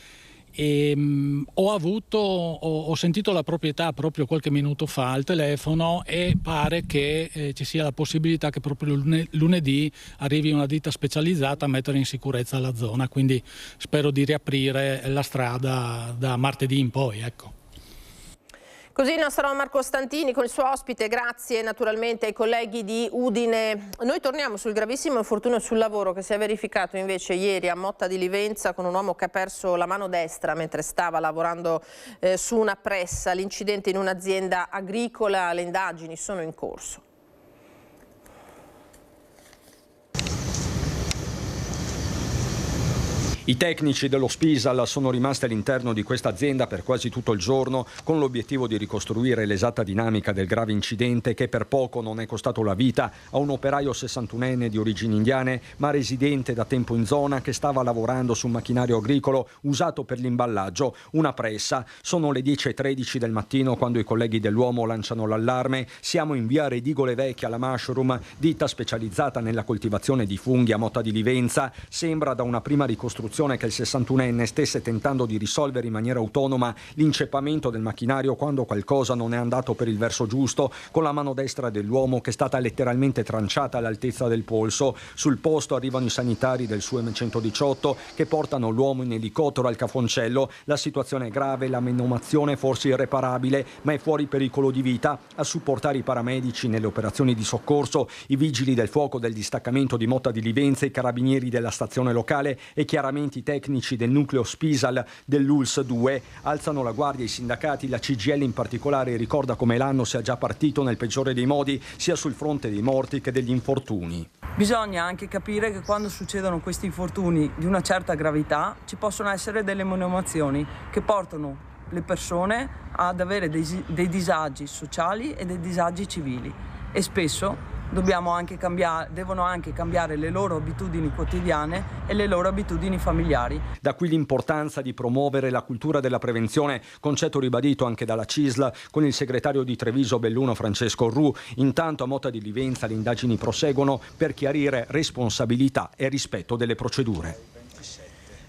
Ho sentito la proprietà proprio qualche minuto fa al telefono e pare che ci sia la possibilità che proprio lunedì arrivi una ditta specializzata a mettere in sicurezza la zona, quindi spero di riaprire la strada da martedì in poi, ecco. Così il nostro Marco Stantini con il suo ospite, grazie naturalmente ai colleghi di Udine. Noi torniamo sul gravissimo infortunio sul lavoro che si è verificato invece ieri a Motta di Livenza con un uomo che ha perso la mano destra mentre stava lavorando su una pressa. L'incidente in un'azienda agricola, le indagini sono in corso. I tecnici dello Spisal sono rimasti all'interno di questa azienda per quasi tutto il giorno con l'obiettivo di ricostruire l'esatta dinamica del grave incidente che per poco non è costato la vita a un operaio 61enne di origini indiane ma residente da tempo in zona che stava lavorando su un macchinario agricolo usato per l'imballaggio, una pressa. Sono le 10:13 del mattino quando i colleghi dell'uomo lanciano l'allarme. Siamo in via Redigole Vecchia, la Mushroom, ditta specializzata nella coltivazione di funghi a Motta di Livenza. Sembra da una prima ricostruzione che il 61enne stesse tentando di risolvere in maniera autonoma l'inceppamento del macchinario quando qualcosa non è andato per il verso giusto, con la mano destra dell'uomo che è stata letteralmente tranciata all'altezza del polso. Sul posto arrivano i sanitari del SUEM 118 che portano l'uomo in elicottero al Cafoncello. La situazione è grave, la menomazione forse irreparabile, ma è fuori pericolo di vita. A supportare i paramedici nelle operazioni di soccorso, i vigili del fuoco del distaccamento di Motta di Livenza, i carabinieri della stazione locale e chiaramente i tecnici del nucleo Spisal dell'ULS 2. Alzano la guardia i sindacati, la CGIL in particolare ricorda come l'anno sia già partito nel peggiore dei modi sia sul fronte dei morti che degli infortuni. Bisogna anche capire che quando succedono questi infortuni di una certa gravità ci possono essere delle menomazioni che portano le persone ad avere dei disagi sociali e dei disagi civili e spesso devono anche cambiare le loro abitudini quotidiane e le loro abitudini familiari. Da qui l'importanza di promuovere la cultura della prevenzione, concetto ribadito anche dalla CISL con il segretario di Treviso Belluno Francesco Ru. Intanto a Motta di Livenza le indagini proseguono per chiarire responsabilità e rispetto delle procedure.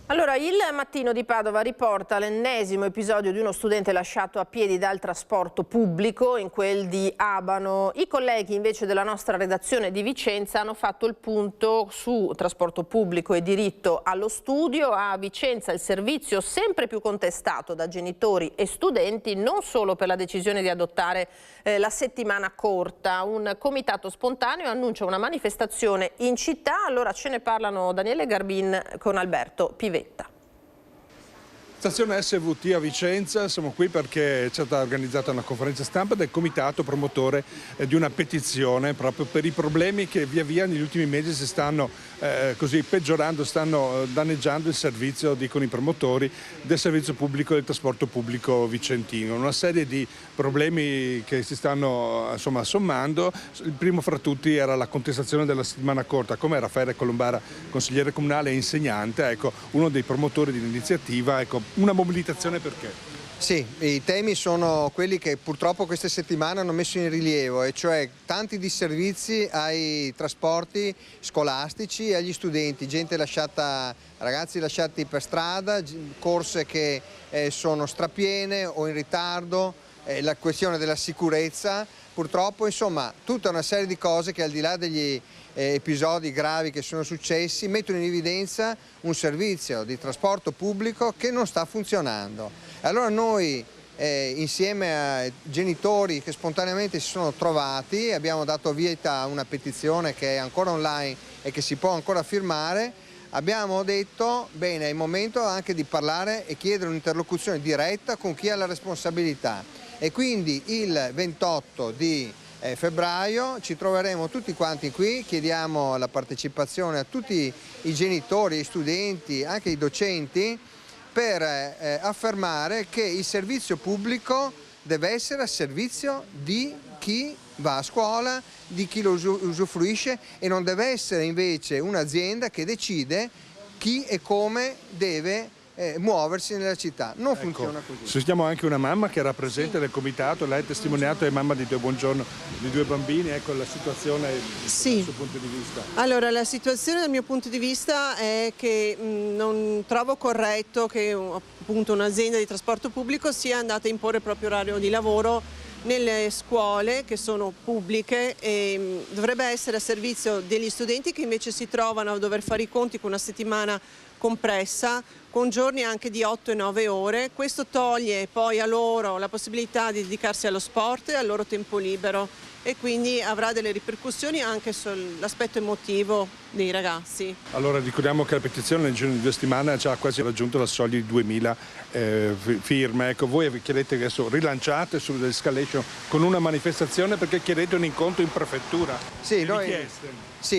Allora, il Mattino di Padova riporta l'ennesimo episodio di uno studente lasciato a piedi dal trasporto pubblico, in quel di Abano. I colleghi invece della nostra redazione di Vicenza hanno fatto il punto su trasporto pubblico e diritto allo studio. A Vicenza il servizio sempre più contestato da genitori e studenti, non solo per la decisione di adottare la settimana corta. Un comitato spontaneo annuncia una manifestazione in città. Allora ce ne parlano Daniele Garbin con Alberto Pivetti. Stazione SVT a Vicenza, siamo qui perché è stata organizzata una conferenza stampa del comitato promotore di una petizione proprio per i problemi che via via negli ultimi mesi si stanno così peggiorando, stanno danneggiando il servizio, dicono i promotori, del servizio pubblico del trasporto pubblico vicentino. Una serie di problemi che si stanno insomma sommando. Il primo fra tutti era la contestazione della settimana corta. Come Raffaele Colombara, consigliere comunale e insegnante, ecco, uno dei promotori dell'iniziativa, ecco, una mobilitazione perché? Sì, i temi sono quelli che purtroppo queste settimane hanno messo in rilievo, e cioè tanti disservizi ai trasporti scolastici e agli studenti, ragazzi lasciati per strada, corse che sono strapiene o in ritardo, la questione della sicurezza, purtroppo insomma tutta una serie di cose che al di là degli episodi gravi che sono successi mettono in evidenza un servizio di trasporto pubblico che non sta funzionando. Allora noi insieme ai genitori che spontaneamente si sono trovati abbiamo dato vita a una petizione che è ancora online e che si può ancora firmare. Abbiamo detto bene, è il momento anche di parlare e chiedere un'interlocuzione diretta con chi ha la responsabilità, e quindi il 28 di febbraio ci troveremo tutti quanti qui. Chiediamo la partecipazione a tutti i genitori, i studenti, anche i docenti, per affermare che il servizio pubblico deve essere a servizio di chi va a scuola, di chi lo usufruisce, e non deve essere invece un'azienda che decide chi e come deve muoversi nella città. Non funziona così. Sentiamo anche una mamma che era presente nel comitato, lei è testimoniato, è mamma di due bambini, ecco la situazione dal suo punto di vista. Allora, la situazione dal mio punto di vista è che non trovo corretto che appunto un'azienda di trasporto pubblico sia andata a imporre il proprio orario di lavoro nelle scuole che sono pubbliche, e dovrebbe essere a servizio degli studenti che invece si trovano a dover fare i conti con una settimana compressa, con giorni anche di 8 e 9 ore. Questo toglie poi a loro la possibilità di dedicarsi allo sport e al loro tempo libero, e quindi avrà delle ripercussioni anche sull'aspetto emotivo dei ragazzi. Allora ricordiamo che la petizione nel giro di 2 settimane ha già quasi raggiunto la soglia di 2000 firme. Ecco, voi chiedete adesso, rilanciate sull'escalation con una manifestazione perché chiedete un incontro in prefettura. Sì,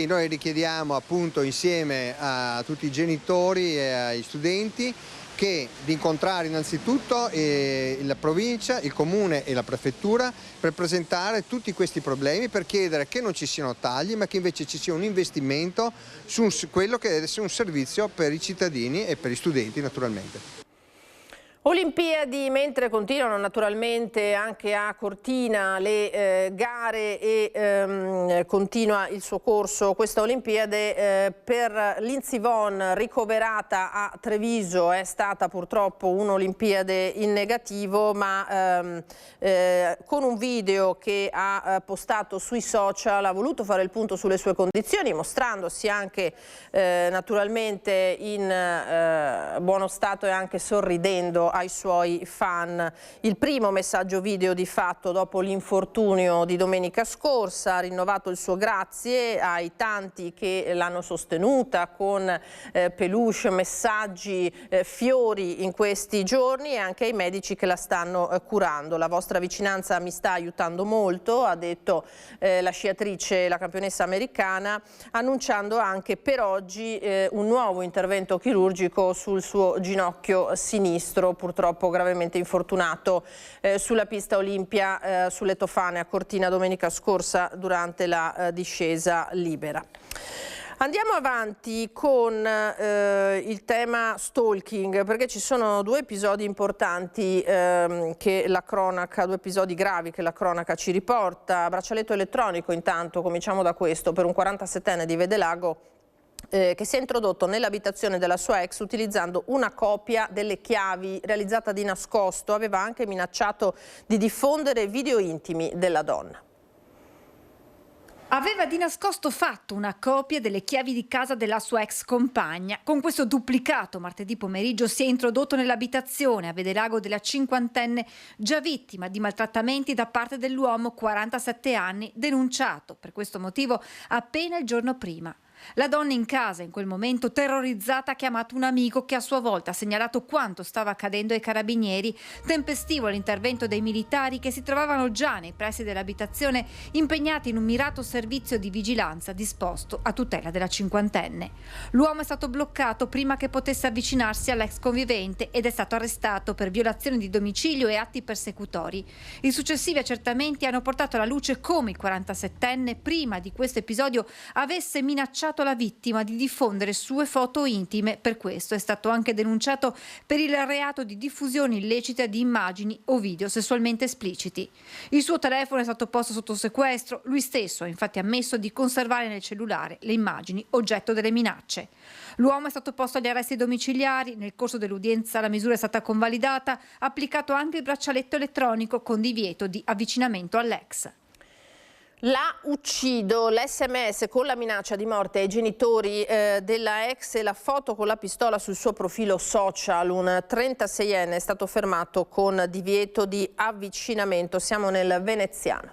noi richiediamo appunto insieme a tutti i genitori e ai studenti di incontrare innanzitutto la provincia, il comune e la prefettura per presentare tutti questi problemi, per chiedere che non ci siano tagli ma che invece ci sia un investimento su quello che deve essere un servizio per i cittadini e per gli studenti naturalmente. Olimpiadi, mentre continuano naturalmente anche a Cortina le gare e continua il suo corso questa Olimpiade, per Lindsey Vonn, ricoverata a Treviso, è stata purtroppo un'Olimpiade in negativo, ma con un video che ha postato sui social ha voluto fare il punto sulle sue condizioni, mostrandosi anche naturalmente in buono stato e anche sorridendo ai suoi fan. Il primo messaggio video di fatto dopo l'infortunio di domenica scorsa, ha rinnovato il suo grazie ai tanti che l'hanno sostenuta con peluche, messaggi, fiori in questi giorni, e anche ai medici che la stanno curando. La vostra vicinanza mi sta aiutando molto, ha detto la sciatrice, la campionessa americana, annunciando anche per oggi un nuovo intervento chirurgico sul suo ginocchio sinistro, purtroppo gravemente infortunato sulla pista Olimpia sulle Tofane a Cortina domenica scorsa durante la discesa libera. Andiamo avanti con il tema stalking, perché ci sono 2 episodi importanti che la cronaca, 2 episodi gravi che la cronaca ci riporta. Braccialetto elettronico, intanto cominciamo da questo, per un 47enne di Vedelago che si è introdotto nell'abitazione della sua ex utilizzando una copia delle chiavi realizzata di nascosto. Aveva anche minacciato di diffondere video intimi della donna. Aveva di nascosto fatto una copia delle chiavi di casa della sua ex compagna. Con questo duplicato martedì pomeriggio si è introdotto nell'abitazione a Vedelago della 50enne, già vittima di maltrattamenti da parte dell'uomo, 47 anni, denunciato per questo motivo appena il giorno prima. La donna in casa, in quel momento terrorizzata, ha chiamato un amico che a sua volta ha segnalato quanto stava accadendo ai carabinieri. Tempestivo l'intervento dei militari che si trovavano già nei pressi dell'abitazione, impegnati in un mirato servizio di vigilanza disposto a tutela della 50enne. L'uomo è stato bloccato prima che potesse avvicinarsi all'ex convivente ed è stato arrestato per violazione di domicilio e atti persecutori. I successivi accertamenti hanno portato alla luce come il 47enne prima di questo episodio avesse minacciato la vittima di diffondere sue foto intime. Per questo è stato anche denunciato per il reato di diffusione illecita di immagini o video sessualmente espliciti. Il suo telefono è stato posto sotto sequestro. Lui stesso ha infatti ammesso di conservare nel cellulare le immagini oggetto delle minacce. L'uomo è stato posto agli arresti domiciliari. Nel corso dell'udienza la misura è stata convalidata, applicato anche il braccialetto elettronico con divieto di avvicinamento all'ex. La uccido, l'SMS con la minaccia di morte ai genitori della ex e la foto con la pistola sul suo profilo social. Un 36enne è stato fermato con divieto di avvicinamento. Siamo nel veneziano.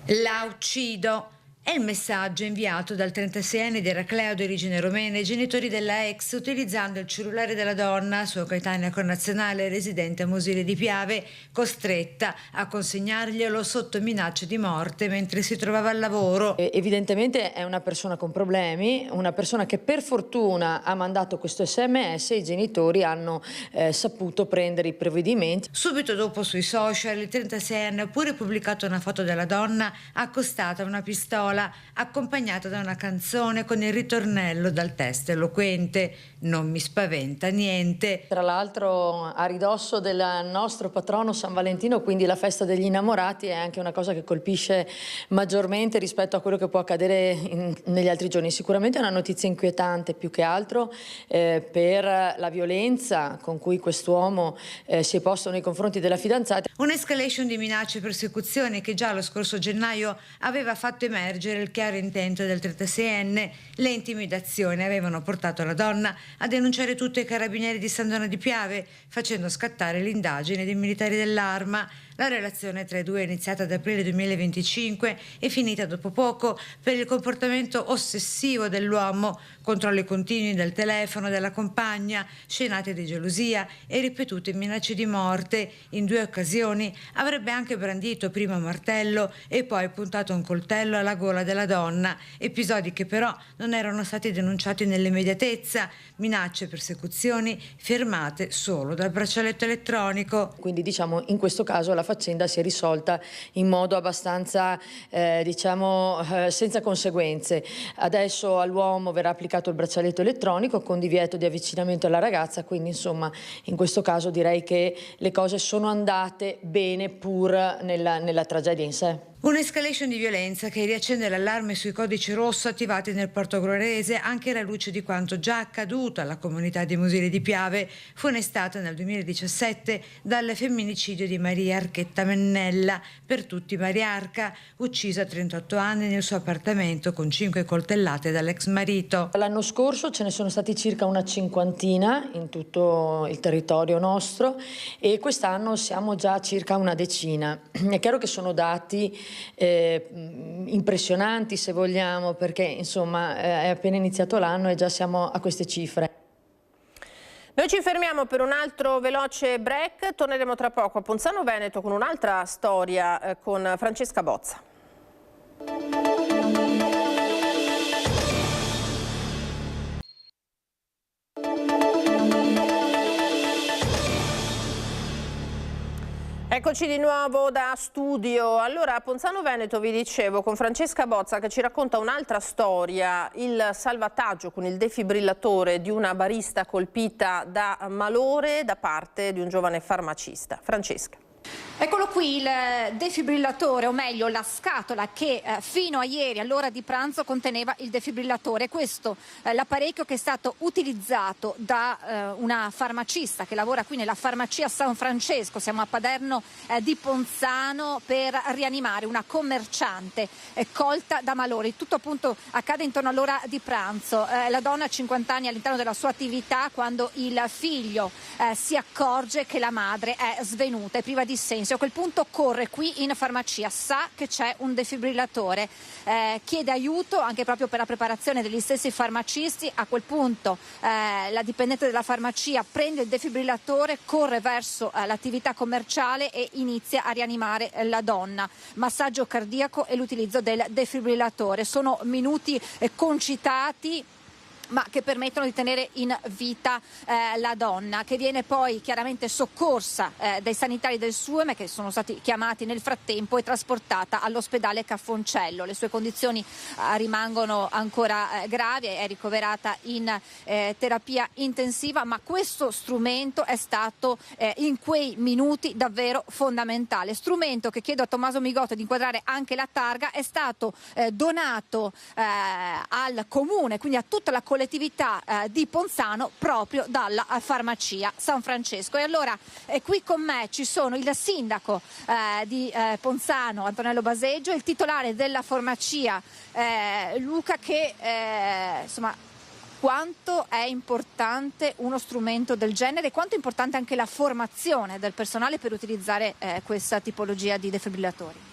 La uccido. È il messaggio inviato dal 36enne di Eracleo di origine romena ai genitori della ex utilizzando il cellulare della donna, sua coetanea connazionale residente a Mosile di Piave, costretta a consegnarglielo sotto minacce di morte mentre si trovava al lavoro. Evidentemente è una persona con problemi, una persona che per fortuna ha mandato questo SMS e i genitori hanno saputo prendere i provvedimenti. Subito dopo sui social il 36enne ha pure pubblicato una foto della donna accostata a una pistola accompagnata da una canzone con il ritornello dal testo eloquente: non mi spaventa niente. Tra l'altro a ridosso del nostro patrono San Valentino, quindi la festa degli innamorati, è anche una cosa che colpisce maggiormente rispetto a quello che può accadere negli altri giorni. Sicuramente è una notizia inquietante, più che altro per la violenza con cui quest'uomo si è posto nei confronti della fidanzata. Un'escalation di minacce e persecuzioni che già lo scorso gennaio aveva fatto emergere il chiaro intento del 36enne. Le intimidazioni avevano portato la donna a denunciare tutto ai carabinieri di San Dono di Piave, facendo scattare l'indagine dei militari dell'Arma. La relazione tra i due è iniziata ad aprile 2025 e finita dopo poco per il comportamento ossessivo dell'uomo, controlli continui del telefono della compagna, scenate di gelosia e ripetute minacce di morte. In 2 occasioni avrebbe anche brandito prima un martello e poi puntato un coltello alla gola della donna, episodi che però non erano stati denunciati nell'immediatezza, minacce e persecuzioni firmate solo dal braccialetto elettronico. Quindi diciamo in questo caso la faccenda si è risolta in modo abbastanza senza conseguenze. Adesso all'uomo verrà applicato il braccialetto elettronico con divieto di avvicinamento alla ragazza, quindi insomma in questo caso direi che le cose sono andate bene pur nella tragedia in sé. Un'escalation di violenza che riaccende l'allarme sui codici rosso attivati nel Portogruarese anche alla luce di quanto già accaduto alla comunità di Musile di Piave, funestata nel 2017 dal femminicidio di Maria Archetta Mennella, per tutti Mariarca, uccisa a 38 anni nel suo appartamento con 5 coltellate dall'ex marito. L'anno scorso ce ne sono stati circa una 50 in tutto il territorio nostro e quest'anno siamo già a circa una decina. È chiaro che sono dati impressionanti, se vogliamo, perché insomma è appena iniziato l'anno e già siamo a queste cifre. Noi ci fermiamo per un altro veloce break, torneremo tra poco a Ponzano Veneto con un'altra storia con Francesca Bozza. Eccoci di nuovo da studio. Allora, a Ponzano Veneto vi dicevo con Francesca Bozza che ci racconta un'altra storia, il salvataggio con il defibrillatore di una barista colpita da malore da parte di un giovane farmacista. Francesca. Eccolo qui il defibrillatore, o meglio la scatola che fino a ieri all'ora di pranzo conteneva il defibrillatore. Questo l'apparecchio che è stato utilizzato da una farmacista che lavora qui nella farmacia San Francesco, siamo a Paderno di Ponzano, per rianimare una commerciante colta da malori. Tutto appunto accade intorno all'ora di pranzo. La donna ha 50 anni all'interno della sua attività quando il figlio si accorge che la madre è svenuta, è priva di senso. A quel punto corre qui in farmacia, sa che c'è un defibrillatore, chiede aiuto anche proprio per la preparazione degli stessi farmacisti. A quel punto la dipendente della farmacia prende il defibrillatore, corre verso l'attività commerciale e inizia a rianimare la donna. Massaggio cardiaco e l'utilizzo del defibrillatore. Sono minuti concitati, ma che permettono di tenere in vita la donna, che viene poi chiaramente soccorsa dai sanitari del SUEM, che sono stati chiamati nel frattempo, e trasportata all'ospedale Caffoncello. Le sue condizioni rimangono ancora gravi, è ricoverata in terapia intensiva, ma questo strumento è stato in quei minuti davvero fondamentale. Strumento che, chiedo a Tommaso Migotto di inquadrare anche la targa, è stato donato al comune, quindi a tutta la collettività di Ponzano, proprio dalla farmacia San Francesco. E allora qui con me ci sono il sindaco di Ponzano, Antonello Baseggio, il titolare della farmacia Luca, che insomma, quanto è importante uno strumento del genere e quanto è importante anche la formazione del personale per utilizzare questa tipologia di defibrillatori?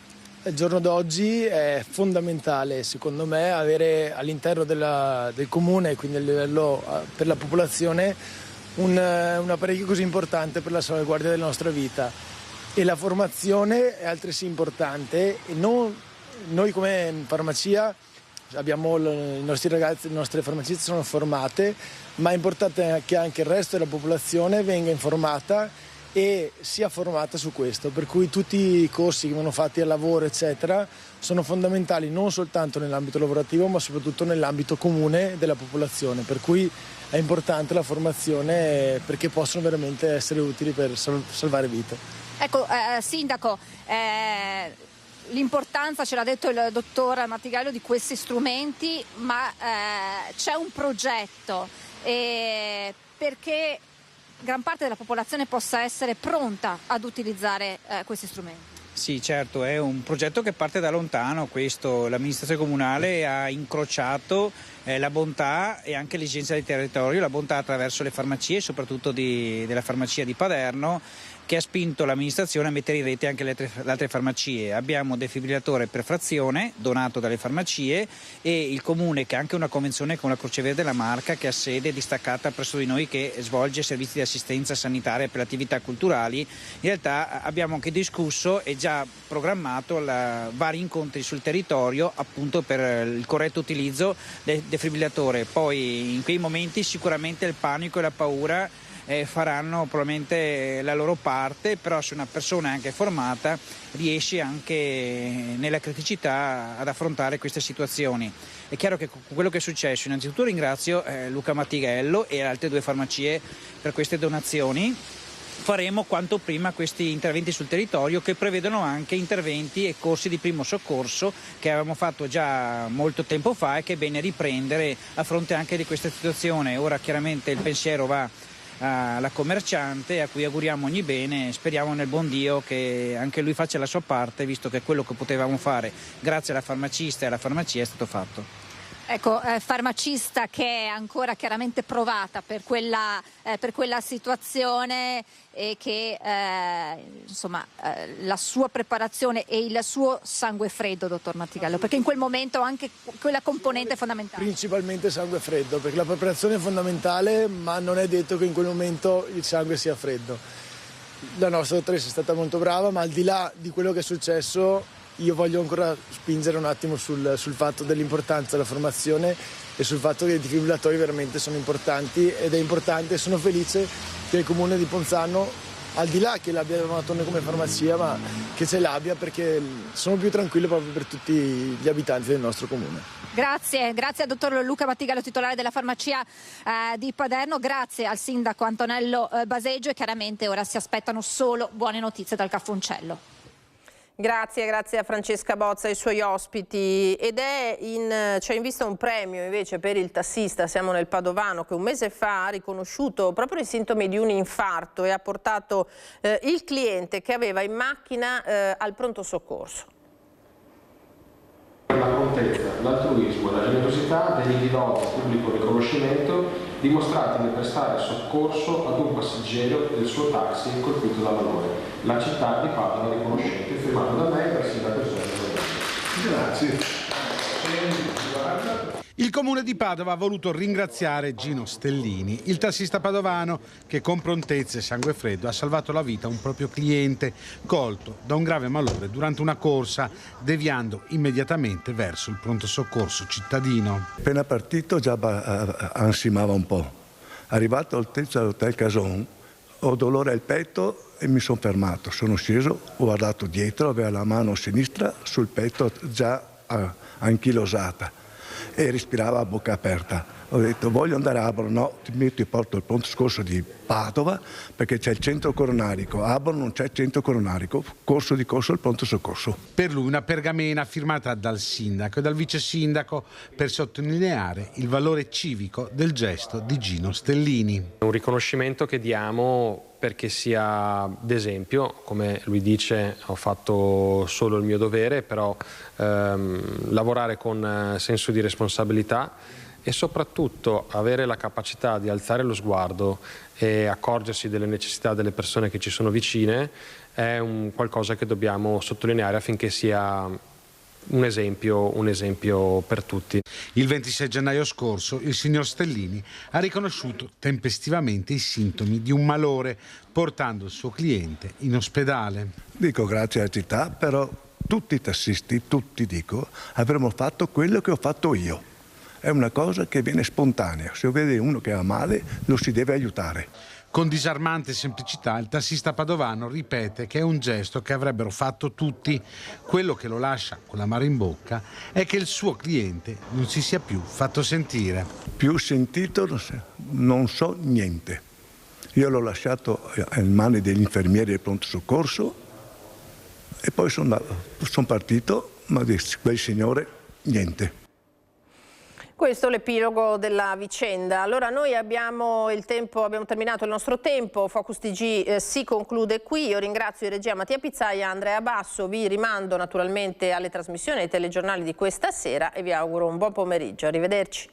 Al giorno d'oggi è fondamentale, secondo me, avere all'interno del comune, quindi a livello per la popolazione, un apparecchio così importante per la salvaguardia della nostra vita. E la formazione è altresì importante. E noi come farmacia abbiamo i nostri ragazzi, le nostre farmaciste sono formate, ma è importante che anche il resto della popolazione venga informata e sia formata su questo, per cui tutti i corsi che vengono fatti al lavoro eccetera sono fondamentali non soltanto nell'ambito lavorativo ma soprattutto nell'ambito comune della popolazione, per cui è importante la formazione perché possono veramente essere utili per salvare vite. Ecco, Sindaco, l'importanza, ce l'ha detto il dottor Martigallo, di questi strumenti, ma c'è un progetto perché gran parte della popolazione possa essere pronta ad utilizzare questi strumenti. Sì, certo, è un progetto che parte da lontano. Questo l'amministrazione comunale ha incrociato la bontà e anche l'esigenza del territorio, la bontà attraverso le farmacie, soprattutto della farmacia di Paderno, che ha spinto l'amministrazione a mettere in rete anche le altre farmacie. Abbiamo un defibrillatore per frazione donato dalle farmacie e il comune, che ha anche una convenzione con la Croce Verde della Marca, che ha sede distaccata presso di noi, che svolge servizi di assistenza sanitaria per le attività culturali. In realtà abbiamo anche discusso e già programmato vari incontri sul territorio appunto per il corretto utilizzo del defibrillatore. Poi in quei momenti sicuramente il panico e la paura faranno probabilmente la loro parte, però se una persona è anche formata riesce anche nella criticità ad affrontare queste situazioni. È chiaro che con quello che è successo, innanzitutto ringrazio Luca Mattighello e altre 2 farmacie per queste donazioni. Faremo quanto prima questi interventi sul territorio, che prevedono anche interventi e corsi di primo soccorso che avevamo fatto già molto tempo fa e che è bene riprendere a fronte anche di questa situazione. Ora chiaramente il pensiero va alla commerciante, a cui auguriamo ogni bene, speriamo nel buon Dio che anche lui faccia la sua parte, visto che quello che potevamo fare grazie alla farmacista e alla farmacia è stato fatto. Ecco, farmacista che è ancora chiaramente provata per quella situazione e che la sua preparazione e il suo sangue freddo, dottor Mattighello, perché in quel momento anche quella componente è fondamentale. Principalmente sangue freddo, perché la preparazione è fondamentale, ma non è detto che in quel momento il sangue sia freddo. La nostra dottoressa è stata molto brava, ma al di là di quello che è successo io voglio ancora spingere un attimo sul fatto dell'importanza della formazione e sul fatto che i defibrillatori veramente sono importanti, ed è importante, sono felice che il comune di Ponzano, al di là che l'abbia donato noi come farmacia, ma che ce l'abbia, perché sono più tranquillo proprio per tutti gli abitanti del nostro comune. Grazie al dottor Luca Mattighello, titolare della farmacia di Paderno, grazie al sindaco Antonello Baseggio, e chiaramente ora si aspettano solo buone notizie dal Cafoncello. Grazie a Francesca Bozza e ai suoi ospiti. Ed c'è in vista un premio invece per il tassista, siamo nel Padovano, che un mese fa ha riconosciuto proprio i sintomi di un infarto e ha portato il cliente che aveva in macchina al pronto soccorso. La prontezza, l'altruismo e la generosità degli do pubblico riconoscimento dimostrati nel prestare soccorso ad un passeggero del suo taxi colpito da malore. La città di Padova riconoscente, firmato da me e dal sindaco Giuseppe. Grazie. Il comune di Padova ha voluto ringraziare Gino Stellini, il tassista padovano che con prontezza e sangue freddo ha salvato la vita a un proprio cliente colto da un grave malore durante una corsa, deviando immediatamente verso il pronto soccorso cittadino. Appena partito già ansimava un po'. Arrivato all'altezza dell'Hotel Cason, ho dolore al petto e mi sono fermato. Sono sceso, ho guardato dietro, aveva la mano sinistra sul petto già anchilosata e respirava a bocca aperta. Ho detto voglio andare a Abro, no, ti porto al pronto soccorso di Padova perché c'è il centro coronarico, a Abro non c'è il centro coronarico, corso al pronto soccorso. Per lui una pergamena firmata dal sindaco e dal vice sindaco per sottolineare il valore civico del gesto di Gino Stellini. Un riconoscimento che diamo perché sia d'esempio, come lui dice ho fatto solo il mio dovere, però lavorare con senso di responsabilità e soprattutto avere la capacità di alzare lo sguardo e accorgersi delle necessità delle persone che ci sono vicine è qualcosa che dobbiamo sottolineare affinché sia un esempio per tutti. Il 26 gennaio scorso il signor Stellini ha riconosciuto tempestivamente i sintomi di un malore, portando il suo cliente in ospedale. Dico grazie alla città, però tutti i tassisti, avremmo fatto quello che ho fatto io. È una cosa che viene spontanea, se vede uno che ha male lo si deve aiutare. Con disarmante semplicità il tassista padovano ripete che è un gesto che avrebbero fatto tutti. Quello che lo lascia con l'amaro in bocca è che il suo cliente non si sia più fatto sentire. Più sentito non so niente. Io l'ho lasciato in mano degli infermieri del pronto soccorso e poi sono partito, ma di quel signore niente. Questo è l'epilogo della vicenda. Allora noi abbiamo terminato il nostro tempo, Focus TG si conclude qui. Io ringrazio in regia Mattia Pizzaia e Andrea Basso, vi rimando naturalmente alle trasmissioni e ai telegiornali di questa sera e vi auguro un buon pomeriggio. Arrivederci.